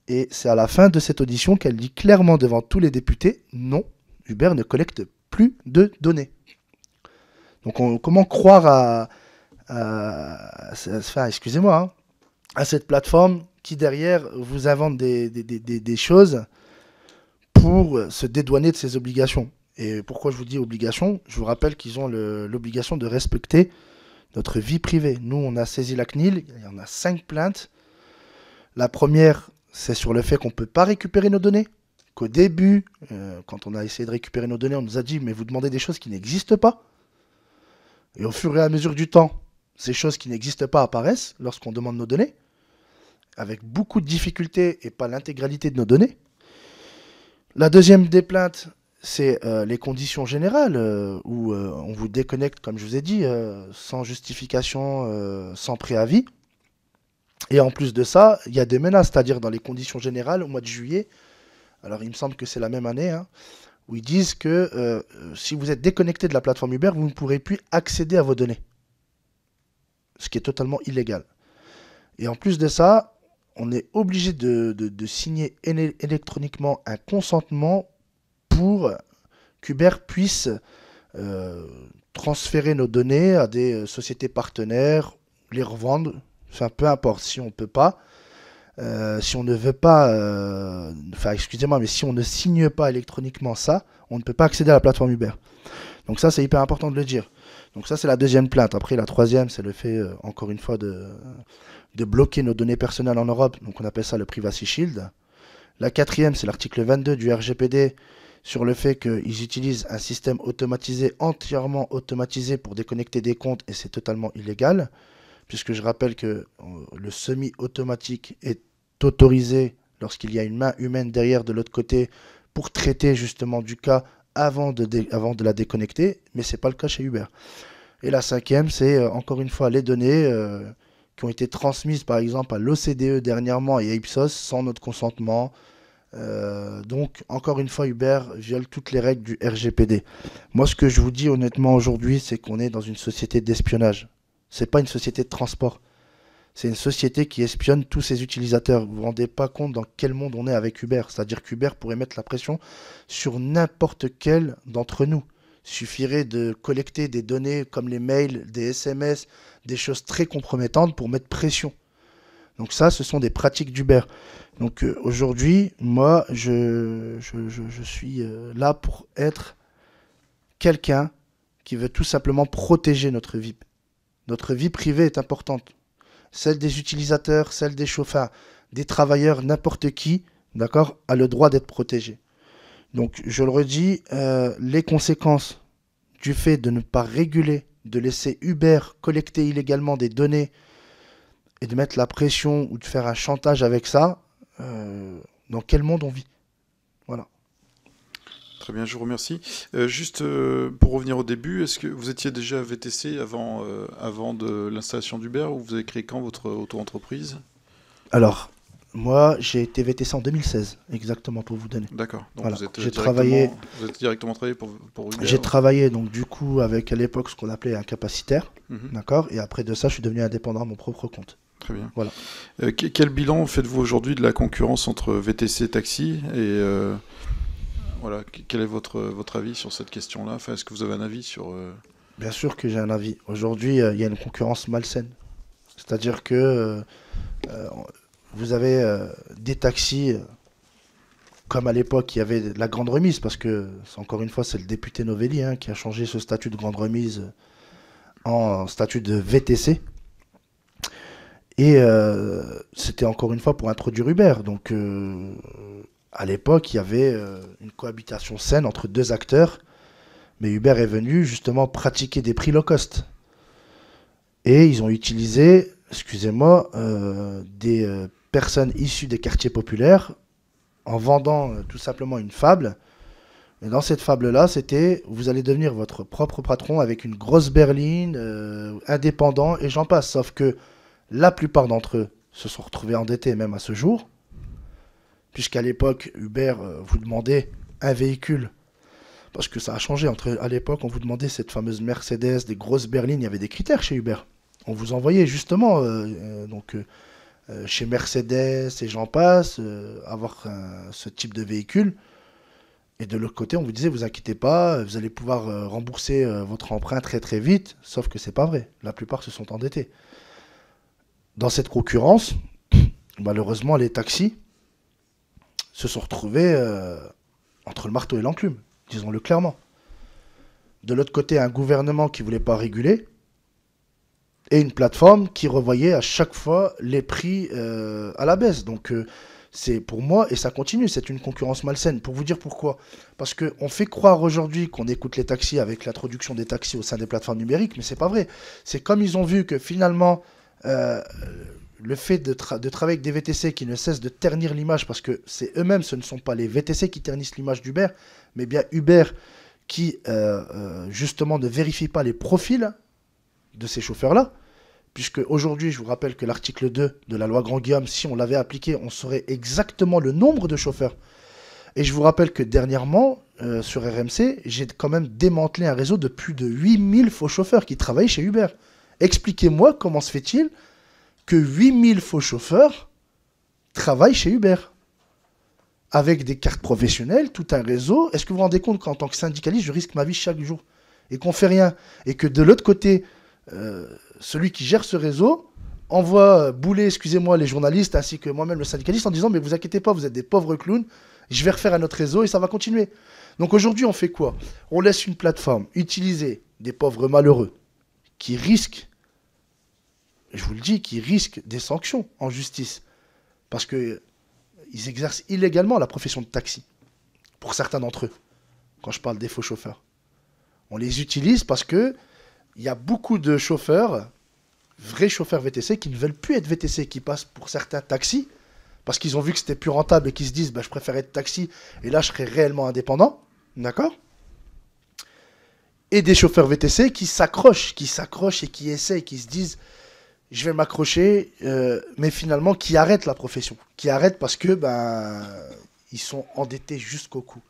Et c'est à la fin de cette audition qu'elle dit clairement devant tous les députés, non, Uber ne collecte plus de données. Donc comment croire excusez-moi, hein, à cette plateforme qui derrière vous invente des choses pour se dédouaner de ses obligations. Et pourquoi je vous dis obligation? Je vous rappelle qu'ils ont l'obligation de respecter notre vie privée. Nous, on a saisi la CNIL, il y en a 5 plaintes. La première, c'est sur le fait qu'on ne peut pas récupérer nos données. Qu'au début, quand on a essayé de récupérer nos données, on nous a dit « mais vous demandez des choses qui n'existent pas ». Et au fur et à mesure du temps, ces choses qui n'existent pas apparaissent lorsqu'on demande nos données. avec beaucoup de difficultés et pas l'intégralité de nos données. La deuxième des plaintes, c'est les conditions générales où on vous déconnecte, comme je vous ai dit, sans justification, sans préavis. Et en plus de ça, il y a des menaces, c'est-à-dire dans les conditions générales, au mois de juillet, alors il me semble que c'est la même année, hein, où ils disent que si vous êtes déconnecté de la plateforme Uber, vous ne pourrez plus accéder à vos données. Ce qui est totalement illégal. Et en plus de ça, on est obligé de signer électroniquement un consentement pour qu'Uber puisse transférer nos données à des sociétés partenaires, les revendre, enfin peu importe, si on ne peut pas. Si on ne veut pas, enfin excusez-moi, mais si on ne signe pas électroniquement ça, on ne peut pas accéder à la plateforme Uber. Donc ça, c'est hyper important de le dire. Donc ça, c'est la deuxième plainte. Après, la troisième, c'est le fait, encore une fois, de bloquer nos données personnelles en Europe. Donc on appelle ça le Privacy Shield. La quatrième, c'est l'article 22 du RGPD sur le fait qu'ils utilisent un système automatisé, entièrement automatisé pour déconnecter des comptes, et c'est totalement illégal, puisque je rappelle que le semi-automatique est autorisé lorsqu'il y a une main humaine derrière de l'autre côté pour traiter justement du cas avant de la déconnecter, mais ce n'est pas le cas chez Uber. Et la cinquième, c'est encore une fois les données qui ont été transmises par exemple à l'OCDE dernièrement et à Ipsos sans notre consentement. Donc encore une fois, Uber viole toutes les règles du RGPD. Moi, ce que je vous dis honnêtement aujourd'hui, c'est qu'on est dans une société d'espionnage. C'est pas une société de transport. C'est une société qui espionne tous ses utilisateurs. Vous vous rendez pas compte dans quel monde on est avec Uber. C'est-à-dire qu'Uber pourrait mettre la pression sur n'importe quel d'entre nous. Il suffirait de collecter des données comme les mails, des SMS, des choses très compromettantes pour mettre pression. Donc ça, ce sont des pratiques d'Uber. Donc aujourd'hui, moi, je suis là pour être quelqu'un qui veut tout simplement protéger notre vie. Notre vie privée est importante. Celle des utilisateurs, celle des chauffeurs, des travailleurs, n'importe qui, d'accord, a le droit d'être protégé. Donc, je le redis, les conséquences du fait de ne pas réguler, de laisser Uber collecter illégalement des données et de mettre la pression ou de faire un chantage avec ça, dans quel monde on vit? Voilà. Très bien, je vous remercie. Juste pour revenir au début, est-ce que vous étiez déjà VTC avant de l'installation d'Uber, ou vous avez créé quand votre auto-entreprise? Alors, moi, j'ai été VTC en 2016, exactement, pour vous donner. D'accord. Donc Voilà. vous êtes J'ai directement travaillé pour Uber. J'ai travaillé donc du coup avec à l'époque ce qu'on appelait un capacitaire, d'accord, et après de ça, je suis devenu indépendant à mon propre compte. Très bien. Voilà. Quel bilan faites-vous aujourd'hui de la concurrence entre VTC et taxi, et voilà, quel est votre avis sur cette question-là? Enfin, est-ce que vous avez un avis sur... Bien sûr que j'ai un avis. Aujourd'hui, il y a une concurrence malsaine. C'est-à-dire que vous avez des taxis, comme à l'époque, il y avait la grande remise, parce que, encore une fois, c'est le député Novelli qui a changé ce statut de grande remise en statut de VTC. Et c'était encore une fois pour introduire Uber. Donc, à l'époque, il y avait une cohabitation saine entre deux acteurs. Mais Uber est venu justement pratiquer des prix low cost. Et ils ont utilisé, excusez-moi, des personnes issues des quartiers populaires en vendant tout simplement une fable. Et dans cette fable-là, c'était vous allez devenir votre propre patron avec une grosse berline, indépendant, et j'en passe. Sauf que la plupart d'entre eux se sont retrouvés endettés même à ce jour. Puisqu'à l'époque, Uber vous demandait un véhicule. Parce que ça a changé. À l'époque, on vous demandait cette fameuse Mercedes, des grosses berlines. Il y avait des critères chez Uber. On vous envoyait justement chez Mercedes et j'en passe, avoir ce type de véhicule. Et de l'autre côté, on vous disait, vous inquiétez pas, vous allez pouvoir rembourser votre emprunt très très vite. Sauf que c'est pas vrai. La plupart se sont endettés. Dans cette concurrence, malheureusement, les taxis se sont retrouvés entre le marteau et l'enclume, disons-le clairement. De l'autre côté, un gouvernement qui ne voulait pas réguler et une plateforme qui revoyait à chaque fois les prix à la baisse. Donc c'est pour moi, et ça continue, c'est une concurrence malsaine. Pour vous dire pourquoi. Parce qu'on fait croire aujourd'hui qu'on écoute les taxis avec l'introduction des taxis au sein des plateformes numériques, mais c'est pas vrai. C'est comme ils ont vu que finalement le fait de travailler avec des VTC qui ne cessent de ternir l'image, parce que c'est eux-mêmes, ce ne sont pas les VTC qui ternissent l'image d'Uber, mais bien Uber qui, justement, ne vérifie pas les profils de ces chauffeurs-là, puisque aujourd'hui, je vous rappelle que l'article 2 de la loi Grand-Guillaume, si on l'avait appliqué, on saurait exactement le nombre de chauffeurs. Et je vous rappelle que dernièrement, sur RMC, j'ai quand même démantelé un réseau de plus de 8000 faux chauffeurs qui travaillent chez Uber. Expliquez-moi comment se fait-il que 8000 faux chauffeurs travaillent chez Uber avec des cartes professionnelles, tout un réseau. Est-ce que vous vous rendez compte qu'en tant que syndicaliste, je risque ma vie chaque jour et qu'on fait rien, et que de l'autre côté, celui qui gère ce réseau envoie bouler, excusez-moi, les journalistes ainsi que moi-même le syndicaliste en disant mais vous inquiétez pas, vous êtes des pauvres clowns, je vais refaire un autre réseau et ça va continuer. Donc aujourd'hui, on fait quoi? On laisse une plateforme utiliser des pauvres malheureux qui risquent, je vous le dis, qui risquent des sanctions en justice parce qu'ils exercent illégalement la profession de taxi, pour certains d'entre eux, quand je parle des faux chauffeurs. On les utilise parce que il y a beaucoup de chauffeurs, vrais chauffeurs VTC, qui ne veulent plus être VTC, qui passent pour certains taxis, parce qu'ils ont vu que c'était plus rentable et qu'ils se disent bah, je préfère être taxi et là je serai réellement indépendant. D'accord? Et des chauffeurs VTC qui s'accrochent et qui essayent, qui se disent je vais m'accrocher, mais finalement qui arrêtent la profession. Qui arrêtent parce que ben, ils sont endettés jusqu'au cou.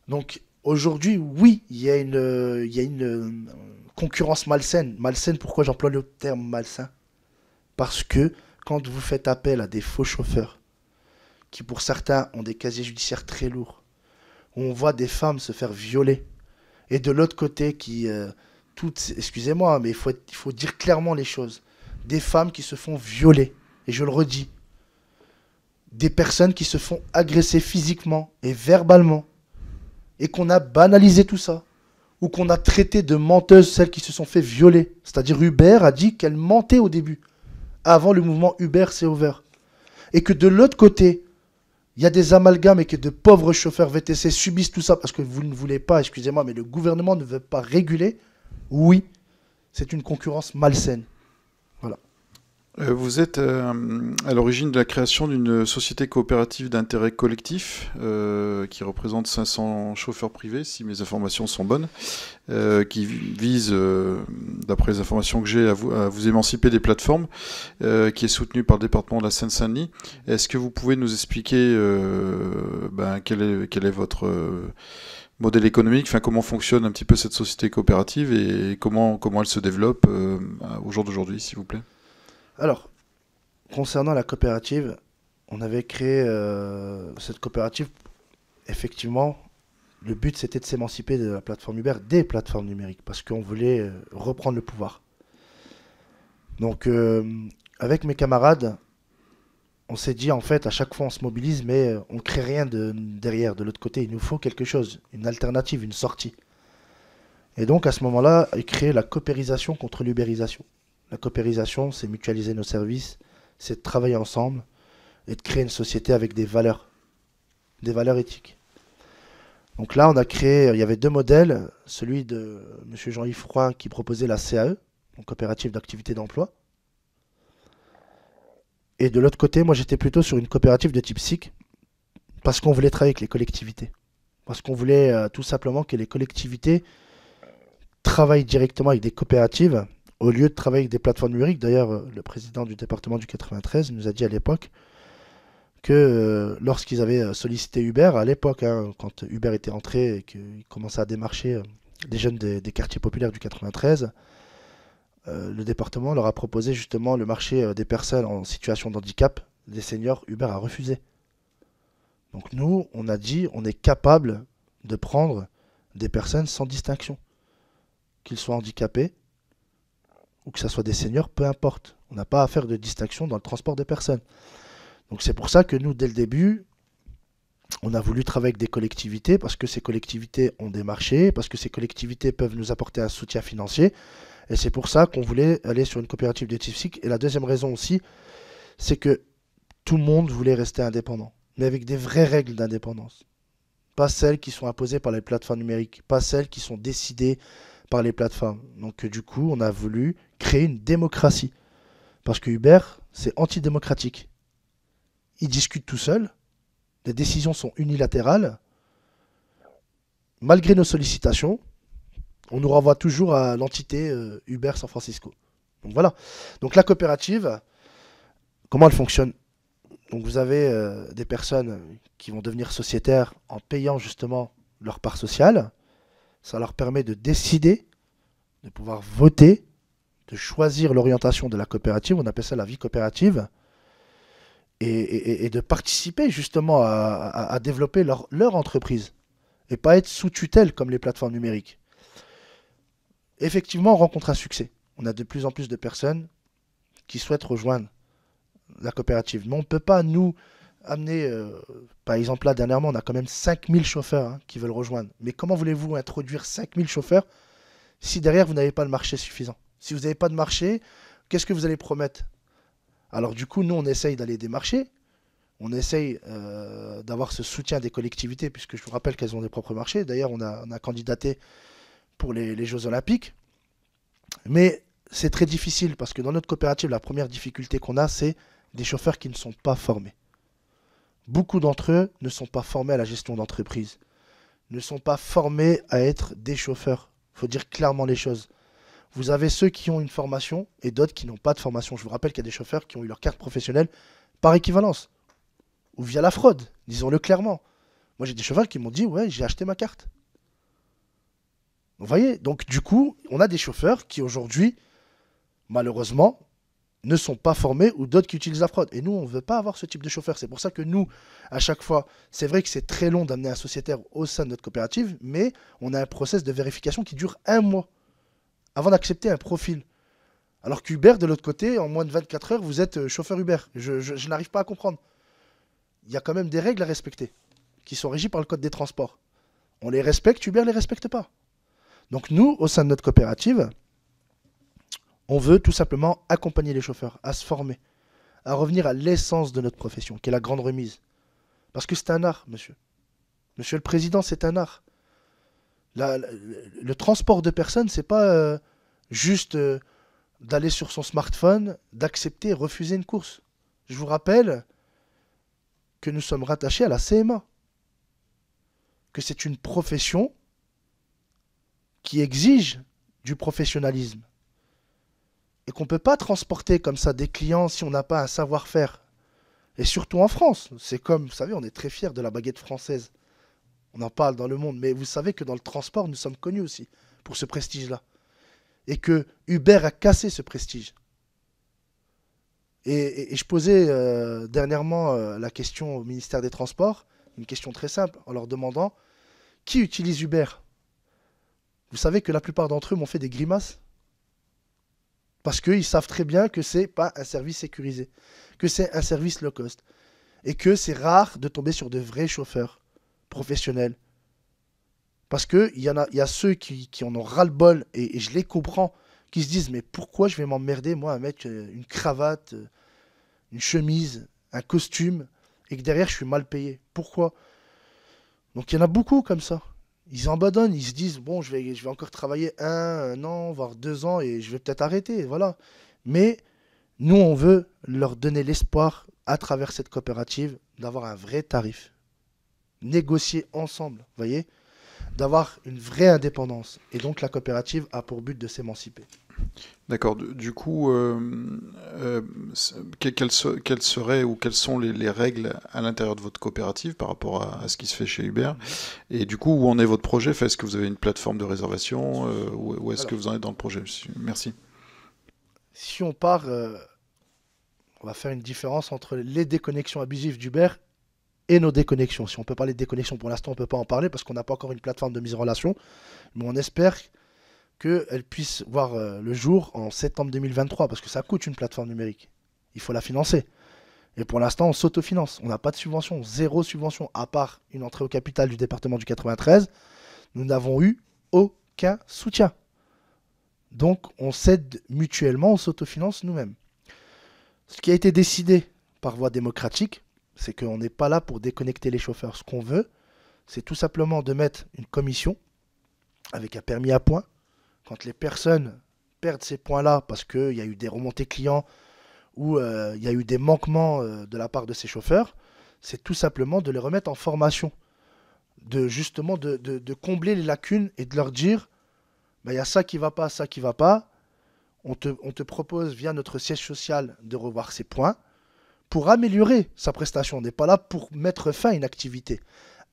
Donc aujourd'hui, oui, il y a une concurrence malsaine. Malsaine, pourquoi j'emploie le terme malsain? Parce que quand vous faites appel à des faux chauffeurs, qui pour certains ont des casiers judiciaires très lourds, où on voit des femmes se faire violer, et de l'autre côté, excusez-moi, mais il faut dire clairement les choses, des femmes qui se font violer, et je le redis, des personnes qui se font agresser physiquement et verbalement, et qu'on a banalisé tout ça, ou qu'on a traité de menteuses celles qui se sont fait violer. C'est-à-dire Uber a dit qu'elle mentait au début, avant le mouvement Uber s'est ouvert. Et que de l'autre côté, il y a des amalgames et que de pauvres chauffeurs VTC subissent tout ça parce que vous ne voulez pas, excusez-moi, mais le gouvernement ne veut pas réguler. Oui, c'est une concurrence malsaine. Voilà. Vous êtes à l'origine de la création d'une société coopérative d'intérêt collectif qui représente 500 chauffeurs privés, si mes informations sont bonnes, qui vise, d'après les informations que j'ai, à vous émanciper des plateformes, qui est soutenue par le département de la Seine-Saint-Denis. Est-ce que vous pouvez nous expliquer quel est votre modèle économique, enfin comment fonctionne un petit peu cette société coopérative et comment elle se développe au jour d'aujourd'hui, s'il vous plaît? Alors, concernant la coopérative, on avait créé cette coopérative. Effectivement, le but c'était de s'émanciper de la plateforme Uber, des plateformes numériques, parce qu'on voulait reprendre le pouvoir. Donc, avec mes camarades, on s'est dit en fait, à chaque fois on se mobilise, mais on ne crée rien derrière. De l'autre côté, il nous faut quelque chose, une alternative, une sortie. Et donc, à ce moment-là, créer la coopérisation contre l'ubérisation. La coopérisation, c'est mutualiser nos services, c'est de travailler ensemble et de créer une société avec des valeurs éthiques. Donc là, on a créé, il y avait deux modèles, celui de M. Jean-Yves Froid qui proposait la CAE, donc coopérative d'activité d'emploi. Et de l'autre côté, moi j'étais plutôt sur une coopérative de type SIC, parce qu'on voulait travailler avec les collectivités. Parce qu'on voulait tout simplement que les collectivités travaillent directement avec des coopératives, au lieu de travailler avec des plateformes numériques. D'ailleurs, le président du département du 93 nous a dit à l'époque que lorsqu'ils avaient sollicité Uber, à l'époque, quand Uber était entré et qu'il commençait à démarcher des jeunes des quartiers populaires du 93, le département leur a proposé justement le marché des personnes en situation de handicap, des seniors. Uber a refusé. Donc nous, on a dit, on est capable de prendre des personnes sans distinction, qu'ils soient handicapés, ou que ce soit des seniors, peu importe. On n'a pas à faire de distinction dans le transport des personnes. Donc c'est pour ça que nous, dès le début, on a voulu travailler avec des collectivités, parce que ces collectivités ont des marchés, parce que ces collectivités peuvent nous apporter un soutien financier. Et c'est pour ça qu'on voulait aller sur une coopérative de type SIC. Et la deuxième raison aussi, c'est que tout le monde voulait rester indépendant, mais avec des vraies règles d'indépendance. Pas celles qui sont imposées par les plateformes numériques, pas celles qui sont décidées par les plateformes. Donc du coup, on a voulu créer une démocratie. Parce que Uber, c'est antidémocratique. Ils discutent tout seuls, les décisions sont unilatérales. Malgré nos sollicitations, on nous renvoie toujours à l'entité Uber San Francisco. Donc voilà. Donc la coopérative, comment elle fonctionne? Donc vous avez des personnes qui vont devenir sociétaires en payant justement leur part sociale. Ça leur permet de décider, de pouvoir voter, de choisir l'orientation de la coopérative. On appelle ça la vie coopérative. Et de participer justement à développer leur entreprise. Et pas être sous tutelle comme les plateformes numériques. Effectivement, on rencontre un succès. On a de plus en plus de personnes qui souhaitent rejoindre la coopérative. Mais on ne peut pas nous amener, par exemple là dernièrement, on a quand même 5000 chauffeurs qui veulent rejoindre. Mais comment voulez-vous introduire 5000 chauffeurs si derrière vous n'avez pas le marché suffisant? Si vous n'avez pas de marché, qu'est-ce que vous allez promettre? Alors du coup, nous, on essaye d'aller démarcher. On essaye d'avoir ce soutien des collectivités, puisque je vous rappelle qu'elles ont des propres marchés. D'ailleurs, on a candidaté pour les Jeux Olympiques. Mais c'est très difficile, parce que dans notre coopérative, la première difficulté qu'on a, c'est des chauffeurs qui ne sont pas formés. Beaucoup d'entre eux ne sont pas formés à la gestion d'entreprise, ne sont pas formés à être des chauffeurs. Il faut dire clairement les choses. Vous avez ceux qui ont une formation et d'autres qui n'ont pas de formation. Je vous rappelle qu'il y a des chauffeurs qui ont eu leur carte professionnelle par équivalence ou via la fraude, disons-le clairement. Moi, j'ai des chauffeurs qui m'ont dit « Ouais, j'ai acheté ma carte ». Vous voyez? Donc, du coup, on a des chauffeurs qui, aujourd'hui, malheureusement, ne sont pas formés ou d'autres qui utilisent la fraude. Et nous, on ne veut pas avoir ce type de chauffeur. C'est pour ça que nous, à chaque fois, c'est vrai que c'est très long d'amener un sociétaire au sein de notre coopérative, mais on a un process de vérification qui dure 1 mois avant d'accepter un profil. Alors qu'Uber, de l'autre côté, en moins de 24 heures, vous êtes chauffeur Uber. Je n'arrive pas à comprendre. Il y a quand même des règles à respecter qui sont régies par le code des transports. On les respecte, Uber ne les respecte pas. Donc nous, au sein de notre coopérative, on veut tout simplement accompagner les chauffeurs à se former, à revenir à l'essence de notre profession, qui est la grande remise. Parce que c'est un art, monsieur. Monsieur le Président, c'est un art. Le transport de personnes, c'est pas juste d'aller sur son smartphone, d'accepter et refuser une course. Je vous rappelle que nous sommes rattachés à la CMA, que c'est une profession qui exige du professionnalisme et qu'on ne peut pas transporter comme ça des clients si on n'a pas un savoir-faire. Et surtout en France, c'est comme, vous savez, on est très fiers de la baguette française. On en parle dans le monde, mais vous savez que dans le transport, nous sommes connus aussi pour ce prestige-là. Et que Uber a cassé ce prestige. Et je posais dernièrement la question au ministère des Transports, une question très simple, en leur demandant qui utilise Uber. Vous savez que la plupart d'entre eux m'ont fait des grimaces. Parce qu'ils savent très bien que ce n'est pas un service sécurisé, que c'est un service low cost. Et que c'est rare de tomber sur de vrais chauffeurs professionnels. Parce qu'il y a ceux qui en ont ras-le-bol, et je les comprends, qui se disent, mais pourquoi je vais m'emmerder, moi, à mettre une cravate, une chemise, un costume, et que derrière, je suis mal payé. Pourquoi? Donc il y en a beaucoup comme ça. Ils abandonnent, ils se disent, bon, je vais encore travailler 1 an, voire 2 ans, et je vais peut-être arrêter, voilà. Mais nous, on veut leur donner l'espoir, à travers cette coopérative, d'avoir un vrai tarif. Négocier ensemble, vous voyez, d'avoir une vraie indépendance. Et donc la coopérative a pour but de s'émanciper. D'accord. Du coup, quelles seraient ou quelles sont les règles à l'intérieur de votre coopérative par rapport à ce qui se fait chez Uber? Et du coup, où en est votre projet? Est-ce que vous avez une plateforme de réservation? Où est-ce que vous en êtes dans le projet? Merci. Si on part, on va faire une différence entre les déconnexions abusives d'Uber et nos déconnexions. Si on peut parler de déconnexion, pour l'instant, on ne peut pas en parler parce qu'on n'a pas encore une plateforme de mise en relation. Mais on espère qu'elle puisse voir le jour en septembre 2023, parce que ça coûte une plateforme numérique. Il faut la financer. Et pour l'instant, on s'autofinance. On n'a pas de subvention, 0 subvention, à part une entrée au capital du département du 93. Nous n'avons eu aucun soutien. Donc, on s'aide mutuellement, on s'autofinance nous-mêmes. Ce qui a été décidé par voie démocratique, c'est qu'on n'est pas là pour déconnecter les chauffeurs. Ce qu'on veut, c'est tout simplement de mettre une commission avec un permis à points. Quand les personnes perdent ces points-là parce qu'il y a eu des remontées clients où il y a eu des manquements de la part de ces chauffeurs, c'est tout simplement de les remettre en formation, justement de combler les lacunes et de leur dire, bah, il y a ça qui va pas, ça qui va pas. On te propose via notre siège social de revoir ces points pour améliorer sa prestation. On n'est pas là pour mettre fin à une activité.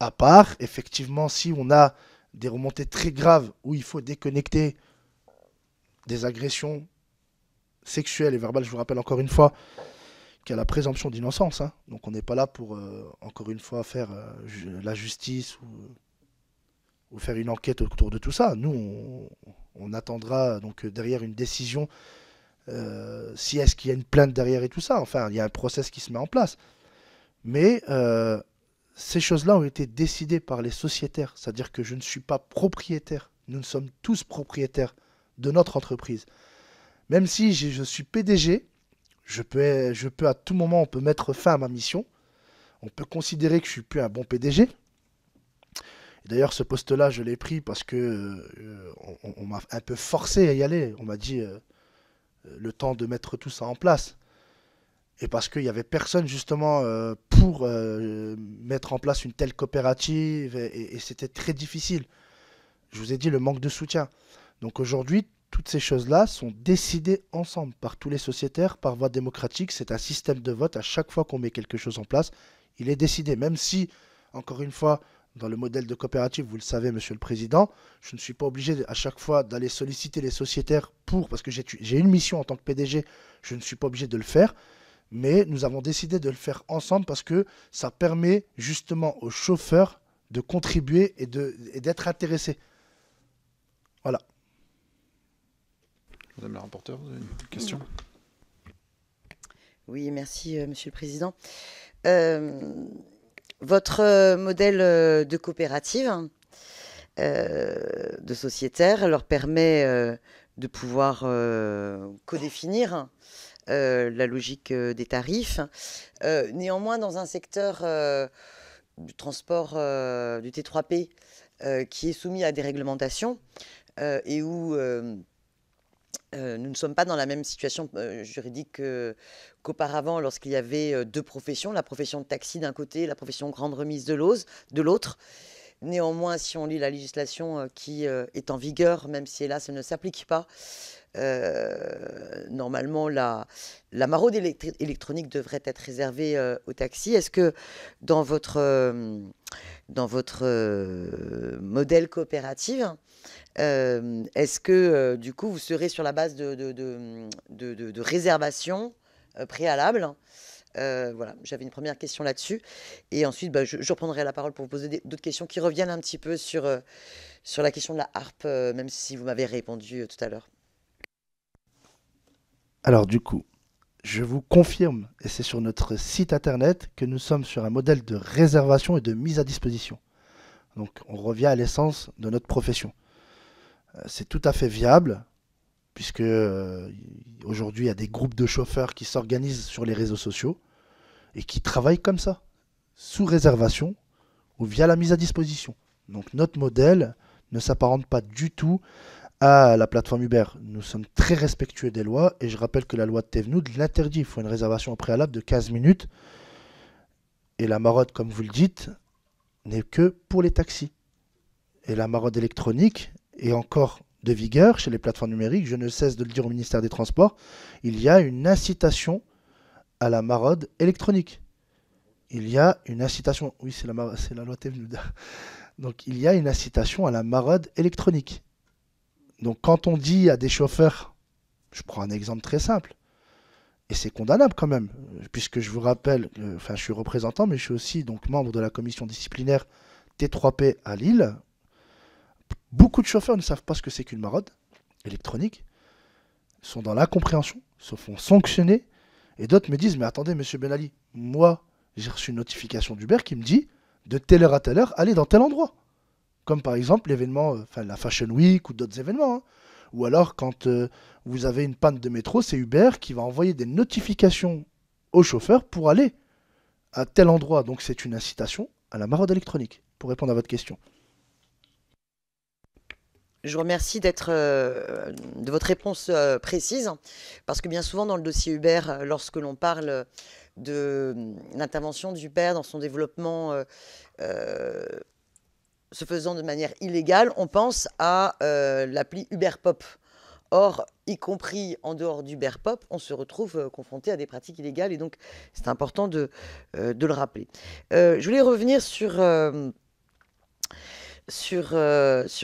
À part, effectivement, si on a des remontées très graves où il faut déconnecter des agressions sexuelles et verbales, je vous rappelle encore une fois qu'il y a la présomption d'innocence. Hein. Donc on n'est pas là pour, encore une fois, faire la justice ou faire une enquête autour de tout ça. Nous, on attendra donc derrière une décision, si est-ce qu'il y a une plainte derrière et tout ça. Enfin, il y a un process qui se met en place. Mais ces choses-là ont été décidées par les sociétaires. C'est-à-dire que je ne suis pas propriétaire. Nous sommes tous propriétaires de notre entreprise. Même si je suis PDG, je peux à tout moment, on peut mettre fin à ma mission. On peut considérer que je ne suis plus un bon PDG. D'ailleurs, ce poste-là, je l'ai pris parce que on m'a un peu forcé à y aller. On m'a dit le temps de mettre tout ça en place. Et parce qu'il n'y avait personne justement pour mettre en place une telle coopérative et c'était très difficile. Je vous ai dit le manque de soutien. Donc aujourd'hui, toutes ces choses-là sont décidées ensemble par tous les sociétaires, par voie démocratique. C'est un système de vote. À chaque fois qu'on met quelque chose en place, il est décidé. Même si, encore une fois, dans le modèle de coopérative, vous le savez, Monsieur le Président, je ne suis pas obligé à chaque fois d'aller solliciter les sociétaires parce que j'ai une mission en tant que PDG, je ne suis pas obligé de le faire. Mais nous avons décidé de le faire ensemble parce que ça permet justement aux chauffeurs de contribuer et d'être intéressés. Voilà. Madame la rapporteure, vous avez une question? Oui, merci, Monsieur le Président. Votre modèle de coopérative, de sociétaire, leur permet de pouvoir codéfinir la logique des tarifs. Néanmoins, dans un secteur du transport du T3P qui est soumis à des réglementations et où nous ne sommes pas dans la même situation juridique qu'auparavant lorsqu'il y avait deux professions, la profession de taxi d'un côté, la profession grande remise de l'autre. Néanmoins, si on lit la législation qui est en vigueur, même si hélas elle ne s'applique pas, normalement la maraude électronique devrait être réservée aux taxis. Est-ce que dans votre modèle coopératif, est-ce que du coup vous serez sur la base de réservation préalable? Voilà, j'avais une première question là-dessus. Et ensuite, je reprendrai la parole pour vous poser d'autres questions qui reviennent un petit peu sur la question de la harpe, même si vous m'avez répondu tout à l'heure. Alors du coup, je vous confirme, et c'est sur notre site internet, que nous sommes sur un modèle de réservation et de mise à disposition. Donc on revient à l'essence de notre profession. C'est tout à fait viable, puisque aujourd'hui il y a des groupes de chauffeurs qui s'organisent sur les réseaux sociaux et qui travaillent comme ça, sous réservation ou via la mise à disposition. Donc notre modèle ne s'apparente pas du tout à la plateforme Uber. Nous sommes très respectueux des lois et je rappelle que la loi de Thévenoud l'interdit. Il faut une réservation au préalable de 15 minutes. Et la maraude, comme vous le dites, n'est que pour les taxis. Et la maraude électronique est encore de vigueur chez les plateformes numériques. Je ne cesse de le dire au ministère des Transports. Il y a une incitation à la maraude électronique. Il y a une incitation... Oui, c'est la loi Thévenoud. Donc il y a une incitation à la maraude électronique. Donc quand on dit à des chauffeurs, je prends un exemple très simple, et c'est condamnable quand même, puisque je vous rappelle, je suis représentant, mais je suis aussi donc membre de la commission disciplinaire T3P à Lille. Beaucoup de chauffeurs ne savent pas ce que c'est qu'une maraude électronique, sont dans l'incompréhension, se font sanctionner, et d'autres me disent, mais attendez, monsieur Ben Ali, moi, j'ai reçu une notification d'Uber qui me dit, de telle heure à telle heure, allez dans tel endroit. Comme par exemple l'événement, la Fashion Week ou d'autres événements. Hein. Ou alors quand vous avez une panne de métro, c'est Uber qui va envoyer des notifications aux chauffeurs pour aller à tel endroit. Donc c'est une incitation à la maraude électronique, pour répondre à votre question. Je vous remercie de votre réponse précise, parce que bien souvent dans le dossier Uber, lorsque l'on parle de l'intervention d'Uber dans son développement se faisant de manière illégale, on pense à l'appli Uber Pop. Or, y compris en dehors d'Uber Pop, on se retrouve confronté à des pratiques illégales, et donc c'est important de le rappeler. Je voulais revenir sur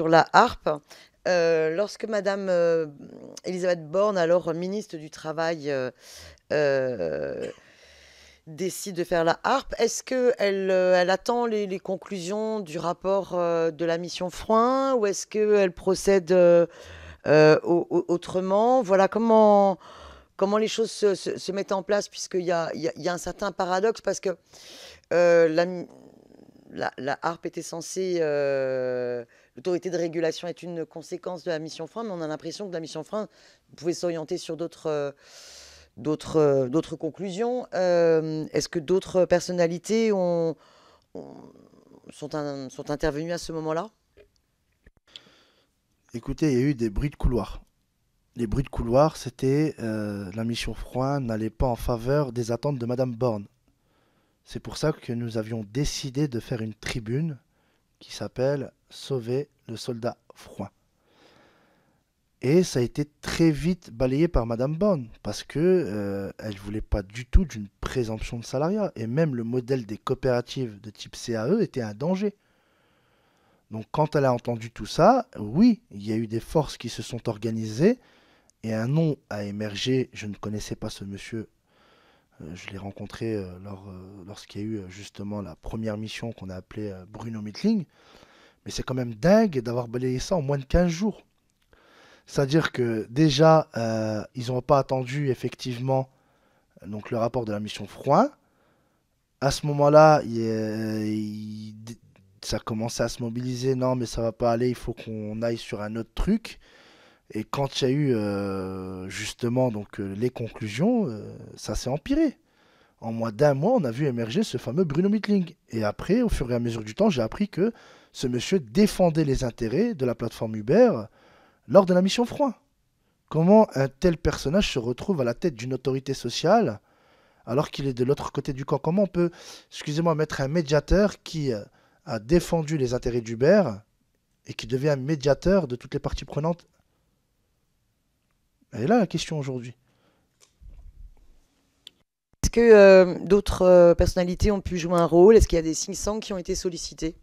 la harpe. Lorsque Madame Elisabeth Borne, alors ministre du Travail, décide de faire la harpe, est-ce qu'elle elle attend les conclusions du rapport de la mission Frouin, ou est-ce qu'elle procède autrement? Voilà comment les choses se mettent en place, puisqu'il y a un certain paradoxe, parce que la harpe était censée, l'autorité de régulation est une conséquence de la mission Frouin, mais on a l'impression que la mission Frouin pouvait s'orienter sur d'autres conclusions. Est-ce que d'autres personnalités sont intervenues à ce moment-là? Écoutez, il y a eu des bruits de couloir. Les bruits de couloir, c'était la mission Frouin n'allait pas en faveur des attentes de Madame Borne. C'est pour ça que nous avions décidé de faire une tribune qui s'appelle Sauver le soldat Frouin. Et ça a été très vite balayé par Madame Borne, parce que elle voulait pas du tout d'une présomption de salariat. Et même le modèle des coopératives de type CAE était un danger. Donc quand elle a entendu tout ça, oui, il y a eu des forces qui se sont organisées, et un nom a émergé. Je ne connaissais pas ce monsieur. Je l'ai rencontré lorsqu'il y a eu justement la première mission qu'on a appelée Bruno Mittling. Mais c'est quand même dingue d'avoir balayé ça en moins de 15 jours. C'est-à-dire que déjà, ils n'ont pas attendu effectivement donc, le rapport de la mission Frouin. À ce moment-là, ça commençait à se mobiliser. Non, mais ça va pas aller, il faut qu'on aille sur un autre truc. Et quand il y a eu justement donc, les conclusions, ça s'est empiré. En moins d'un mois, on a vu émerger ce fameux Bruno Mittling. Et après, au fur et à mesure du temps, j'ai appris que ce monsieur défendait les intérêts de la plateforme Uber lors de la mission Frouin. Comment un tel personnage se retrouve à la tête d'une autorité sociale alors qu'il est de l'autre côté du camp? Comment on peut, excusez-moi, mettre un médiateur qui a défendu les intérêts d'Uber et qui devient médiateur de toutes les parties prenantes? Elle est là la question aujourd'hui. Est-ce que d'autres personnalités ont pu jouer un rôle? Est-ce qu'il y a des think tanks qui ont été sollicités?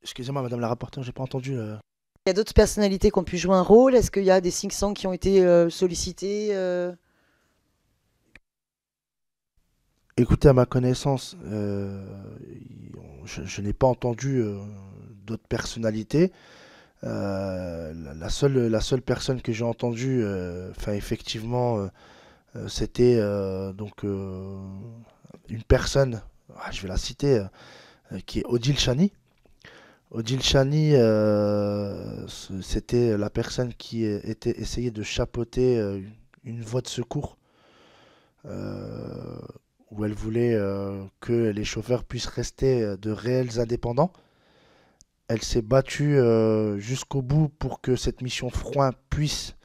Excusez-moi, madame la rapporteure, j'ai pas entendu. Il y a d'autres personnalités qui ont pu jouer un rôle? Est-ce qu'il y a des think tanks qui ont été sollicités? Écoutez, à ma connaissance, je n'ai pas entendu d'autres personnalités. La seule personne que j'ai entendue, effectivement, c'était donc une personne, je vais la citer, qui est Odile Chani. Odile Chani, c'était la personne qui essayait de chapeauter une voie de secours où elle voulait que les chauffeurs puissent rester de réels indépendants. Elle s'est battue jusqu'au bout pour que cette mission Frouin puisse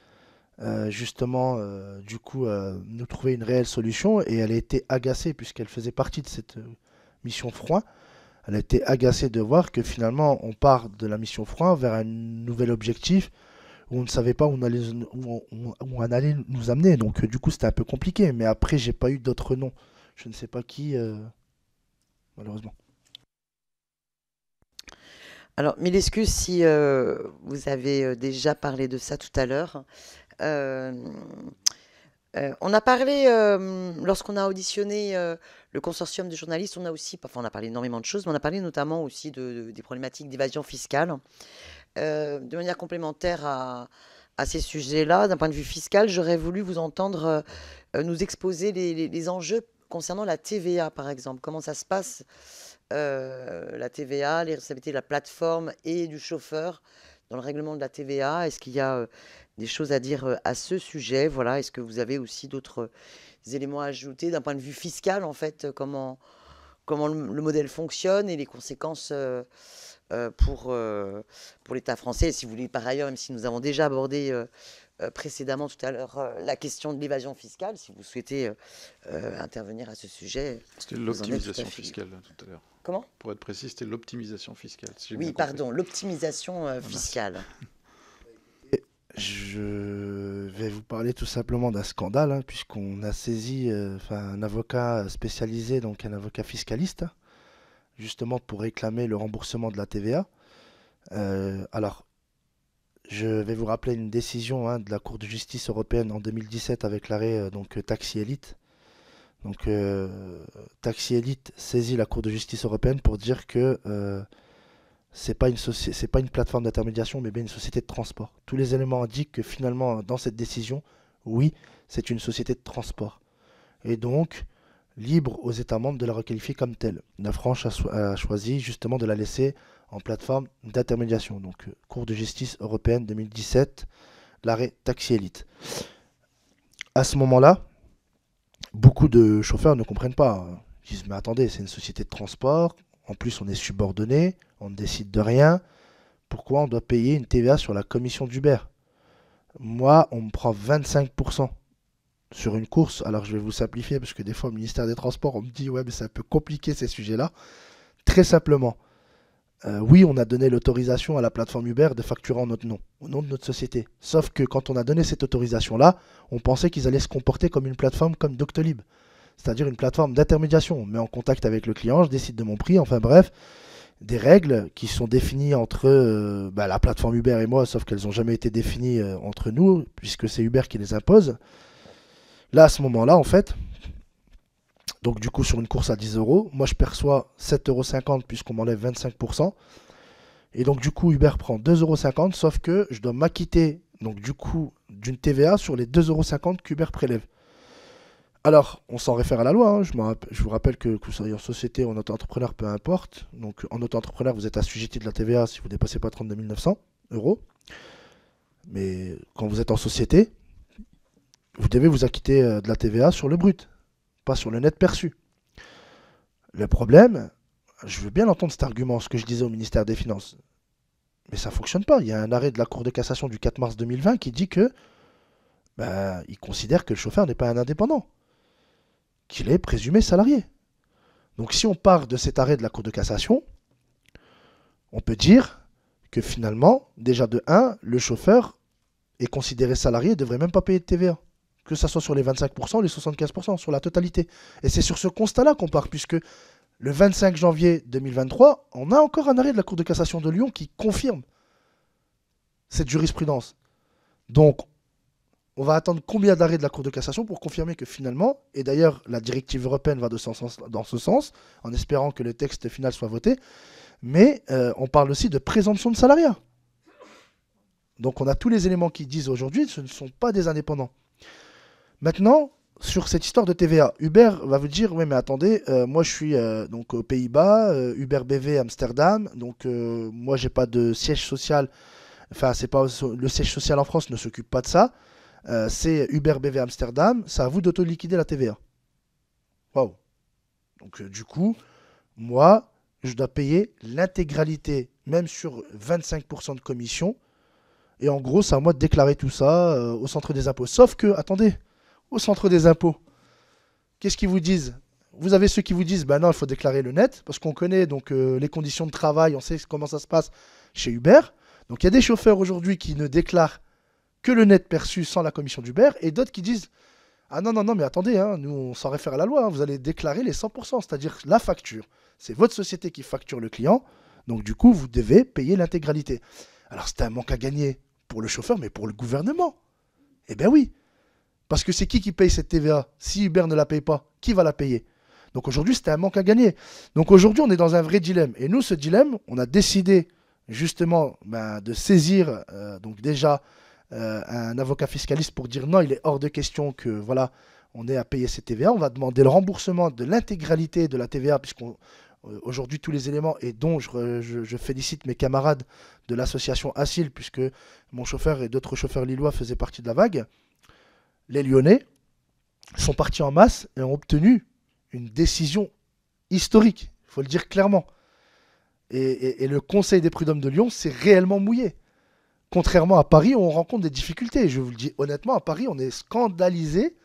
justement du coup nous trouver une réelle solution, et elle a été agacée puisqu'elle faisait partie de cette mission Frouin. Elle a été agacée de voir que finalement on part de la mission Frouin vers un nouvel objectif où on ne savait pas où on allait nous amener. Donc du coup c'était un peu compliqué, mais après j'ai pas eu d'autres noms. Je ne sais pas qui, malheureusement. Alors, mille excuses si vous avez déjà parlé de ça tout à l'heure. On a parlé, lorsqu'on a auditionné le consortium de journalistes, on a aussi, enfin on a parlé énormément de choses, mais on a parlé notamment aussi des problématiques d'évasion fiscale. De manière complémentaire à ces sujets-là, d'un point de vue fiscal, j'aurais voulu vous entendre nous exposer les enjeux concernant la TVA, par exemple. Comment ça se passe, la TVA, les responsabilités de la plateforme et du chauffeur dans le règlement de la TVA? Est-ce qu'il y a des choses à dire à ce sujet? Voilà. Est-ce que vous avez aussi d'autres éléments à ajouter d'un point de vue fiscal, en fait, comment le modèle fonctionne et les conséquences pour l'État français. Et si vous voulez, par ailleurs, même si nous avons déjà abordé précédemment tout à l'heure la question de l'évasion fiscale, si vous souhaitez intervenir à ce sujet. C'était l'optimisation fiscale tout à l'heure. Comment ? Pour être précis, c'était l'optimisation fiscale. Si oui, pardon, l'optimisation fiscale. Je vais vous parler tout simplement d'un scandale, hein, puisqu'on a saisi un avocat spécialisé, donc un avocat fiscaliste, justement pour réclamer le remboursement de la TVA. Alors, je vais vous rappeler une décision de la Cour de justice européenne en 2017 avec l'arrêt Taxi Elite. Donc, Taxi Elite saisit la Cour de justice européenne pour dire que c'est pas une plateforme d'intermédiation, mais bien une société de transport. Tous les éléments indiquent que finalement, dans cette décision, oui, c'est une société de transport. Et donc, libre aux États membres de la requalifier comme telle. La France a choisi justement de la laisser en plateforme d'intermédiation. Donc, Cour de justice européenne 2017, l'arrêt Taxi Elite. À ce moment-là, beaucoup de chauffeurs ne comprennent pas. Ils disent, mais attendez, c'est une société de transport. En plus, on est subordonné, on ne décide de rien. Pourquoi on doit payer une TVA sur la commission d'Uber? Moi, on me prend 25% sur une course. Alors, je vais vous simplifier parce que des fois, au ministère des Transports, on me dit, ouais, mais c'est un peu compliqué ces sujets-là. Très simplement, oui, on a donné l'autorisation à la plateforme Uber de facturer en notre nom, au nom de notre société. Sauf que quand on a donné cette autorisation-là, on pensait qu'ils allaient se comporter comme une plateforme comme Doctolib. C'est-à-dire une plateforme d'intermédiation. On me met en contact avec le client, je décide de mon prix, enfin bref, des règles qui sont définies entre la plateforme Uber et moi, sauf qu'elles n'ont jamais été définies entre nous, puisque c'est Uber qui les impose. Là, à ce moment-là, en fait, donc du coup sur une course à 10 €, moi je perçois 7,50 € puisqu'on m'enlève 25%. Et donc du coup, Uber prend 2,50 €, sauf que je dois m'acquitter donc du coup d'une TVA sur les 2,50 € qu'Uber prélève. Alors, on s'en réfère à la loi. Hein. Je vous rappelle que vous soyez en société ou en auto-entrepreneur, peu importe. Donc, en auto-entrepreneur, vous êtes assujetti de la TVA si vous ne dépassez pas 32 900 €. Mais quand vous êtes en société, vous devez vous acquitter de la TVA sur le brut, pas sur le net perçu. Le problème, je veux bien entendre cet argument, ce que je disais au ministère des Finances, mais ça ne fonctionne pas. Il y a un arrêt de la Cour de cassation du 4 mars 2020 qui dit que il considère que le chauffeur n'est pas un indépendant, qu'il est présumé salarié. Donc si on part de cet arrêt de la Cour de cassation, on peut dire que finalement, déjà de 1, le chauffeur est considéré salarié et ne devrait même pas payer de TVA. Que ce soit sur les 25% ou les 75%, sur la totalité. Et c'est sur ce constat-là qu'on part, puisque le 25 janvier 2023, on a encore un arrêt de la Cour de cassation de Lyon qui confirme cette jurisprudence. Donc, on va attendre combien d'arrêts de la Cour de cassation pour confirmer que finalement, et d'ailleurs la directive européenne va dans ce sens, en espérant que le texte final soit voté, mais on parle aussi de présomption de salariat. Donc on a tous les éléments qui disent aujourd'hui que ce ne sont pas des indépendants. Maintenant, sur cette histoire de TVA, Uber va vous dire, oui mais attendez, moi je suis donc aux Pays-Bas, Uber BV Amsterdam, donc moi j'ai pas de siège social, enfin c'est pas le siège social en France ne s'occupe pas de ça. C'est Uber BV Amsterdam, c'est à vous d'auto-liquider la TVA. Waouh. Donc du coup, moi, je dois payer l'intégralité, même sur 25% de commission. Et en gros, c'est à moi de déclarer tout ça au centre des impôts. Sauf que, attendez, au centre des impôts, qu'est-ce qu'ils vous disent? Vous avez ceux qui vous disent, non, il faut déclarer le net, parce qu'on connaît donc les conditions de travail, on sait comment ça se passe chez Uber. Donc il y a des chauffeurs aujourd'hui qui ne déclarent que le net perçu sans la commission d'Uber, et d'autres qui disent ah non, mais attendez, hein, nous on s'en réfère à la loi, hein, vous allez déclarer les 100%, c'est-à-dire la facture. C'est votre société qui facture le client, donc du coup vous devez payer l'intégralité. Alors c'est un manque à gagner pour le chauffeur, mais pour le gouvernement. Eh bien oui, parce que c'est qui paye cette TVA? Si Uber ne la paye pas, qui va la payer? Donc aujourd'hui c'était un manque à gagner. Donc aujourd'hui on est dans un vrai dilemme, et nous ce dilemme, on a décidé justement de saisir donc déjà un avocat fiscaliste pour dire non, il est hors de question que voilà, on ait à payer cette TVA. On va demander le remboursement de l'intégralité de la TVA, puisqu'aujourd'hui tous les éléments, et dont je félicite mes camarades de l'association ASIL, puisque mon chauffeur et d'autres chauffeurs lillois faisaient partie de la vague, les Lyonnais sont partis en masse et ont obtenu une décision historique, il faut le dire clairement. Et le Conseil des prud'hommes de Lyon s'est réellement mouillé. Contrairement à Paris, où on rencontre des difficultés. Je vous le dis honnêtement, à Paris, on est scandalisé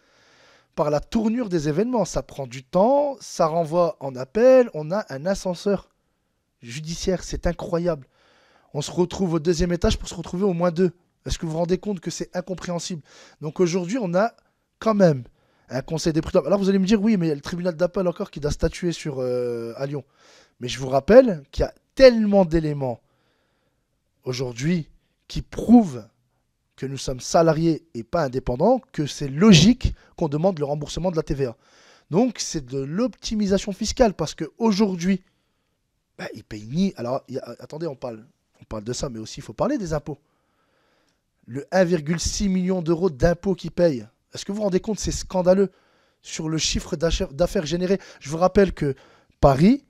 par la tournure des événements. Ça prend du temps, ça renvoie en appel, on a un ascenseur judiciaire, c'est incroyable. On se retrouve au deuxième étage pour se retrouver au -2. Est-ce que vous vous rendez compte que c'est incompréhensible? Donc aujourd'hui, on a quand même un conseil des prud'hommes. Alors vous allez me dire, oui, mais il y a le tribunal d'appel encore qui doit statuer à Lyon. Mais je vous rappelle qu'il y a tellement d'éléments aujourd'hui qui prouvent que nous sommes salariés et pas indépendants, que c'est logique qu'on demande le remboursement de la TVA. Donc c'est de l'optimisation fiscale, parce qu'aujourd'hui, ils ne payent ni... Alors, attendez, on parle de ça, mais aussi il faut parler des impôts. Le 1,6 million d'euros d'impôts qu'ils payent, est-ce que vous vous rendez compte, c'est scandaleux sur le chiffre d'affaires généré. Je vous rappelle que Paris,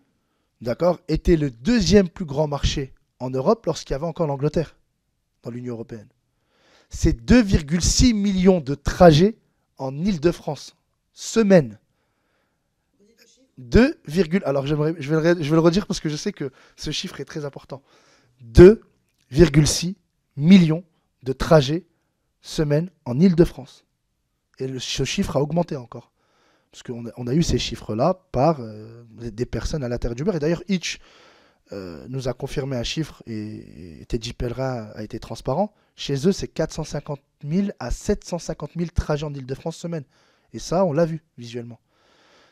d'accord, était le deuxième plus grand marché en Europe lorsqu'il y avait encore l'Angleterre dans l'Union européenne. C'est 2,6 millions de trajets en Île-de-France, semaine. 2, alors je vais le redire parce que je sais que ce chiffre est très important. 2,6 millions de trajets semaine en Île-de-France. Et ce chiffre a augmenté encore. Parce qu'on a eu ces chiffres-là par des personnes à l'intérieur d'Uber. Et d'ailleurs, Hitch nous a confirmé un chiffre, et Teddy Pellerin a été transparent. Chez eux, c'est 450 000 à 750 000 trajets en Île-de-France semaine. Et ça, on l'a vu visuellement.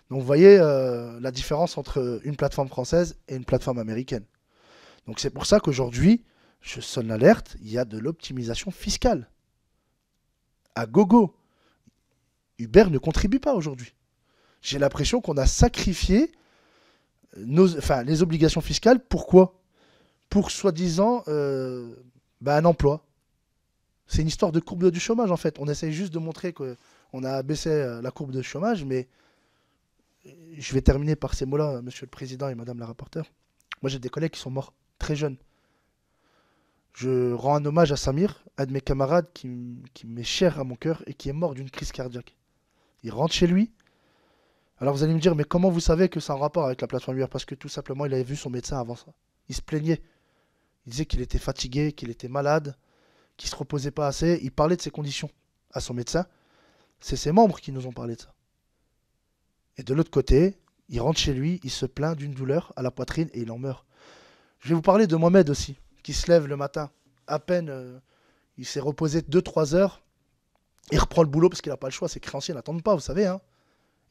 Donc vous voyez la différence entre une plateforme française et une plateforme américaine. Donc c'est pour ça qu'aujourd'hui, je sonne l'alerte, il y a de l'optimisation fiscale. À gogo. Uber ne contribue pas aujourd'hui. J'ai l'impression qu'on a sacrifié les obligations fiscales. Pourquoi? Pour soi-disant un emploi. C'est une histoire de courbe du chômage en fait. On essaye juste de montrer qu'on a abaissé la courbe de chômage, mais je vais terminer par ces mots-là, monsieur le président et madame la rapporteure. Moi j'ai des collègues qui sont morts très jeunes. Je rends un hommage à Samir, un de mes camarades qui m'est cher à mon cœur et qui est mort d'une crise cardiaque. Il rentre chez lui. Alors vous allez me dire, mais comment vous savez que c'est en rapport avec la plateforme Uber? Parce que tout simplement, il avait vu son médecin avant ça. Il se plaignait. Il disait qu'il était fatigué, qu'il était malade, qu'il ne se reposait pas assez. Il parlait de ses conditions à son médecin. C'est ses membres qui nous ont parlé de ça. Et de l'autre côté, il rentre chez lui, il se plaint d'une douleur à la poitrine et il en meurt. Je vais vous parler de Mohamed aussi, qui se lève le matin. À peine, il s'est reposé 2-3 heures. Il reprend le boulot parce qu'il n'a pas le choix. Ses créanciers n'attendent pas, vous savez. Hein.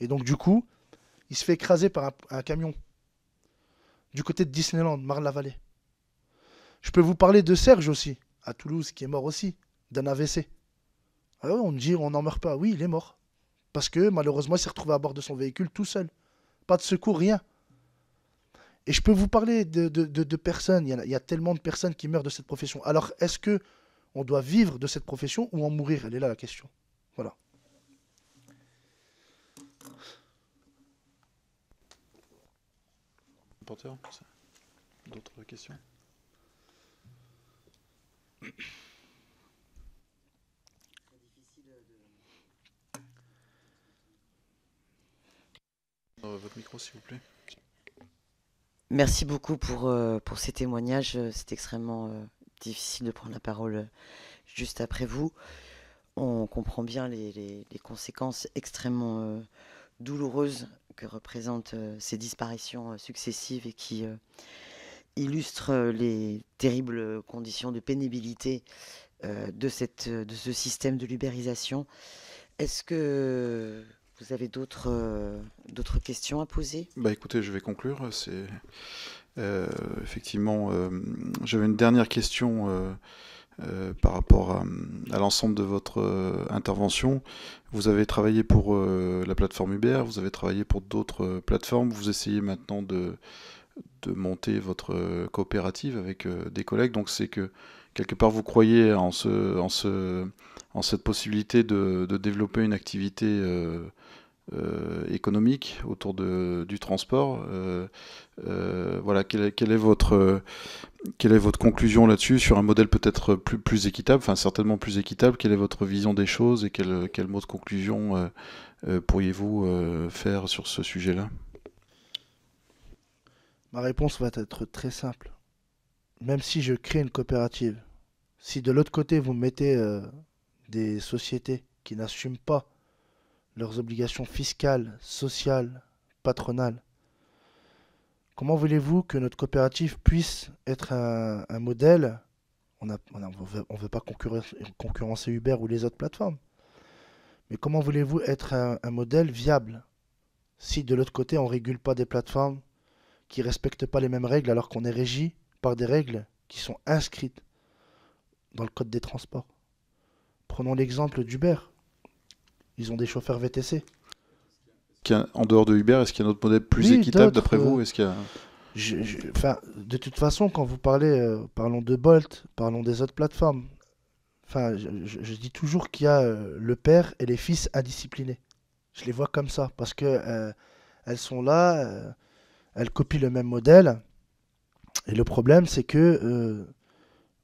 Et donc, du coup, il se fait écraser par un camion du côté de Disneyland, Marne-la-Vallée. Je peux vous parler de Serge aussi, à Toulouse, qui est mort aussi, d'un AVC. Ah ouais, on me dit, on n'en meurt pas. Oui, il est mort. Parce que, malheureusement, il s'est retrouvé à bord de son véhicule tout seul. Pas de secours, rien. Et je peux vous parler de personnes. Il y a tellement de personnes qui meurent de cette profession. Alors, est-ce que on doit vivre de cette profession ou en mourir? Elle est là la question. Voilà. D'autres questions? Votre micro, s'il vous plaît. Merci beaucoup pour ces témoignages. C'est extrêmement difficile de prendre la parole juste après vous. On comprend bien les conséquences extrêmement douloureuses que représentent ces disparitions successives et qui illustrent les terribles conditions de pénibilité de ce système de l'ubérisation. Est-ce que vous avez d'autres questions à poser? Écoutez, je vais conclure. Effectivement, j'avais une dernière question par rapport à l'ensemble de votre intervention. Vous avez travaillé pour la plateforme Uber, vous avez travaillé pour d'autres plateformes, vous essayez maintenant de monter votre coopérative avec des collègues, donc c'est que quelque part vous croyez en cette possibilité de développer une activité économique autour du transport. Voilà, quelle est votre conclusion là-dessus, sur un modèle peut-être plus équitable, enfin certainement plus équitable? Quelle est votre vision des choses et quel mot de conclusion pourriez-vous faire sur ce sujet-là? Ma réponse va être très simple. Même si je crée une coopérative, si de l'autre côté vous mettez des sociétés qui n'assument pas leurs obligations fiscales, sociales, patronales, comment voulez-vous que notre coopérative puisse être un modèle? On veut pas concurrencer Uber ou les autres plateformes. Mais comment voulez-vous être un modèle viable si de l'autre côté on ne régule pas des plateformes qui ne respectent pas les mêmes règles alors qu'on est régi par des règles qui sont inscrites dans le code des transports? Prenons l'exemple d'Uber. Ils ont des chauffeurs VTC. En dehors de Uber, est-ce qu'il y a un autre modèle plus Oui, équitable d'autres. d'après vous? Est-ce qu'il y a... Enfin, de toute façon, quand vous parlez, parlons de Bolt, parlons des autres plateformes. Enfin, je dis toujours qu'il y a le père et les fils indisciplinés. Je les vois comme ça parce que elles sont là, elles copient le même modèle. Et le problème, c'est que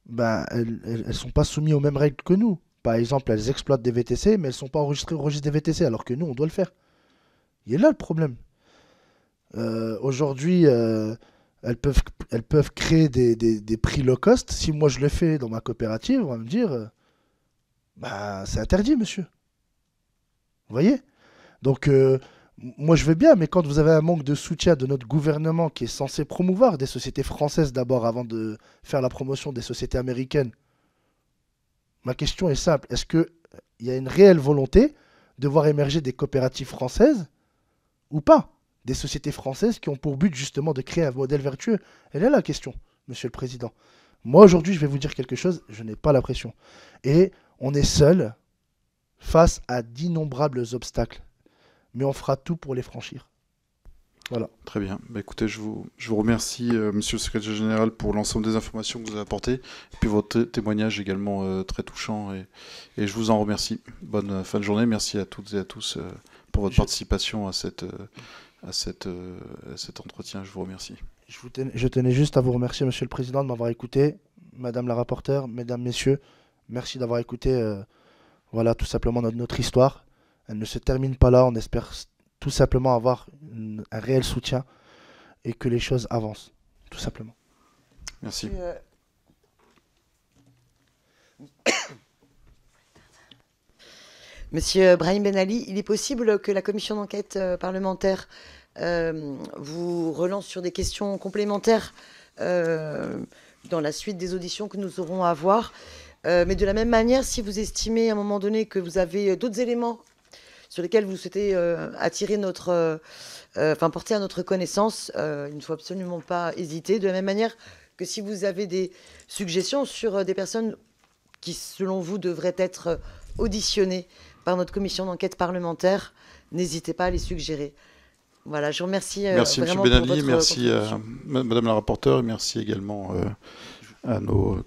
ben, elles sont pas soumises aux mêmes règles que nous. Par exemple, elles exploitent des VTC, mais elles sont pas enregistrées au registre des VTC, alors que nous, on doit le faire. Il est là le problème. Aujourd'hui, elles peuvent créer des prix low cost. Si moi je le fais dans ma coopérative, on va me dire, bah, c'est interdit, monsieur. Vous voyez? Donc, moi je veux bien, mais quand vous avez un manque de soutien de notre gouvernement qui est censé promouvoir des sociétés françaises d'abord avant de faire la promotion des sociétés américaines, ma question est simple. Est-ce qu'il y a une réelle volonté de voir émerger des coopératives françaises ou pas? Des sociétés françaises qui ont pour but justement de créer un modèle vertueux. Elle est là la question, monsieur le président. Moi aujourd'hui, je vais vous dire quelque chose, je n'ai pas la pression. Et on est seul face à d'innombrables obstacles. Mais on fera tout pour les franchir. Voilà. Très bien. Bah, écoutez, je vous remercie, monsieur le secrétaire général, pour l'ensemble des informations que vous avez apportées. Et puis votre témoignage également très touchant. Et je vous en remercie. Bonne fin de journée. Merci à toutes et à tous pour votre participation à cet entretien. Je vous remercie. Je tenais juste à vous remercier, monsieur le président, de m'avoir écouté. Madame la rapporteure, mesdames, messieurs, merci d'avoir écouté voilà, tout simplement notre histoire. Elle ne se termine pas là. On espère tout simplement avoir un réel soutien et que les choses avancent, tout simplement. Merci. Monsieur Brahim Ben Ali, il est possible que la commission d'enquête parlementaire vous relance sur des questions complémentaires dans la suite des auditions que nous aurons à avoir. Mais de la même manière, si vous estimez à un moment donné que vous avez d'autres éléments sur lesquels vous souhaitez attirer porter à notre connaissance, il ne faut absolument pas hésiter. De la même manière que si vous avez des suggestions sur des personnes qui, selon vous, devraient être auditionnées par notre commission d'enquête parlementaire, n'hésitez pas à les suggérer. Voilà, je vous remercie. Merci M. Ben Ali, merci à Madame la rapporteure et merci également à nos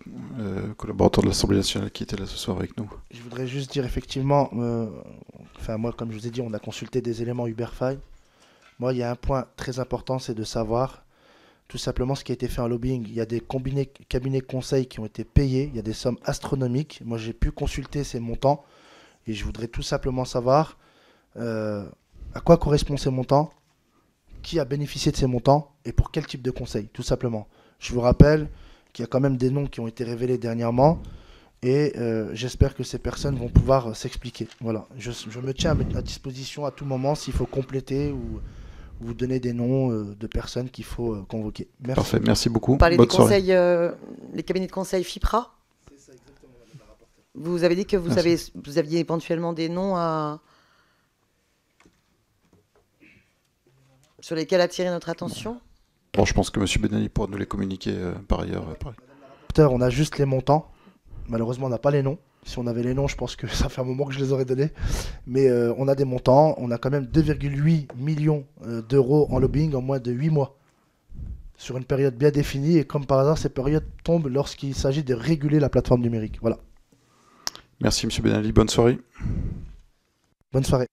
collaborateurs de l'Assemblée nationale qui étaient là ce soir avec nous. Je voudrais juste dire effectivement, moi comme je vous ai dit, on a consulté des éléments Uberfy. Moi, il y a un point très important, c'est de savoir tout simplement ce qui a été fait en lobbying. Il y a des cabinets conseils qui ont été payés, il y a des sommes astronomiques. Moi, j'ai pu consulter ces montants et je voudrais tout simplement savoir à quoi correspondent ces montants, qui a bénéficié de ces montants et pour quel type de conseil, tout simplement. Je vous rappelle qu'il y a quand même des noms qui ont été révélés dernièrement et j'espère que ces personnes vont pouvoir s'expliquer. Voilà, je me tiens à disposition à tout moment s'il faut compléter ou vous donner des noms de personnes qu'il faut convoquer. Merci. Parfait, merci beaucoup. Vous parlez des conseils, les cabinets de conseil FIPRA. C'est ça, exactement. Vous avez dit que vous aviez éventuellement des noms sur lesquels attirer notre attention. Bon, je pense que M. Ben Ali pourra nous les communiquer par ailleurs. On a juste les montants. Malheureusement, on n'a pas les noms. Si on avait les noms, je pense que ça fait un moment que je les aurais donnés. Mais on a des montants. On a quand même 2,8 millions d'euros en lobbying en moins de 8 mois. Sur une période bien définie. Et comme par hasard, ces périodes tombent lorsqu'il s'agit de réguler la plateforme numérique. Voilà. Merci M. Ben Ali. Bonne soirée. Bonne soirée.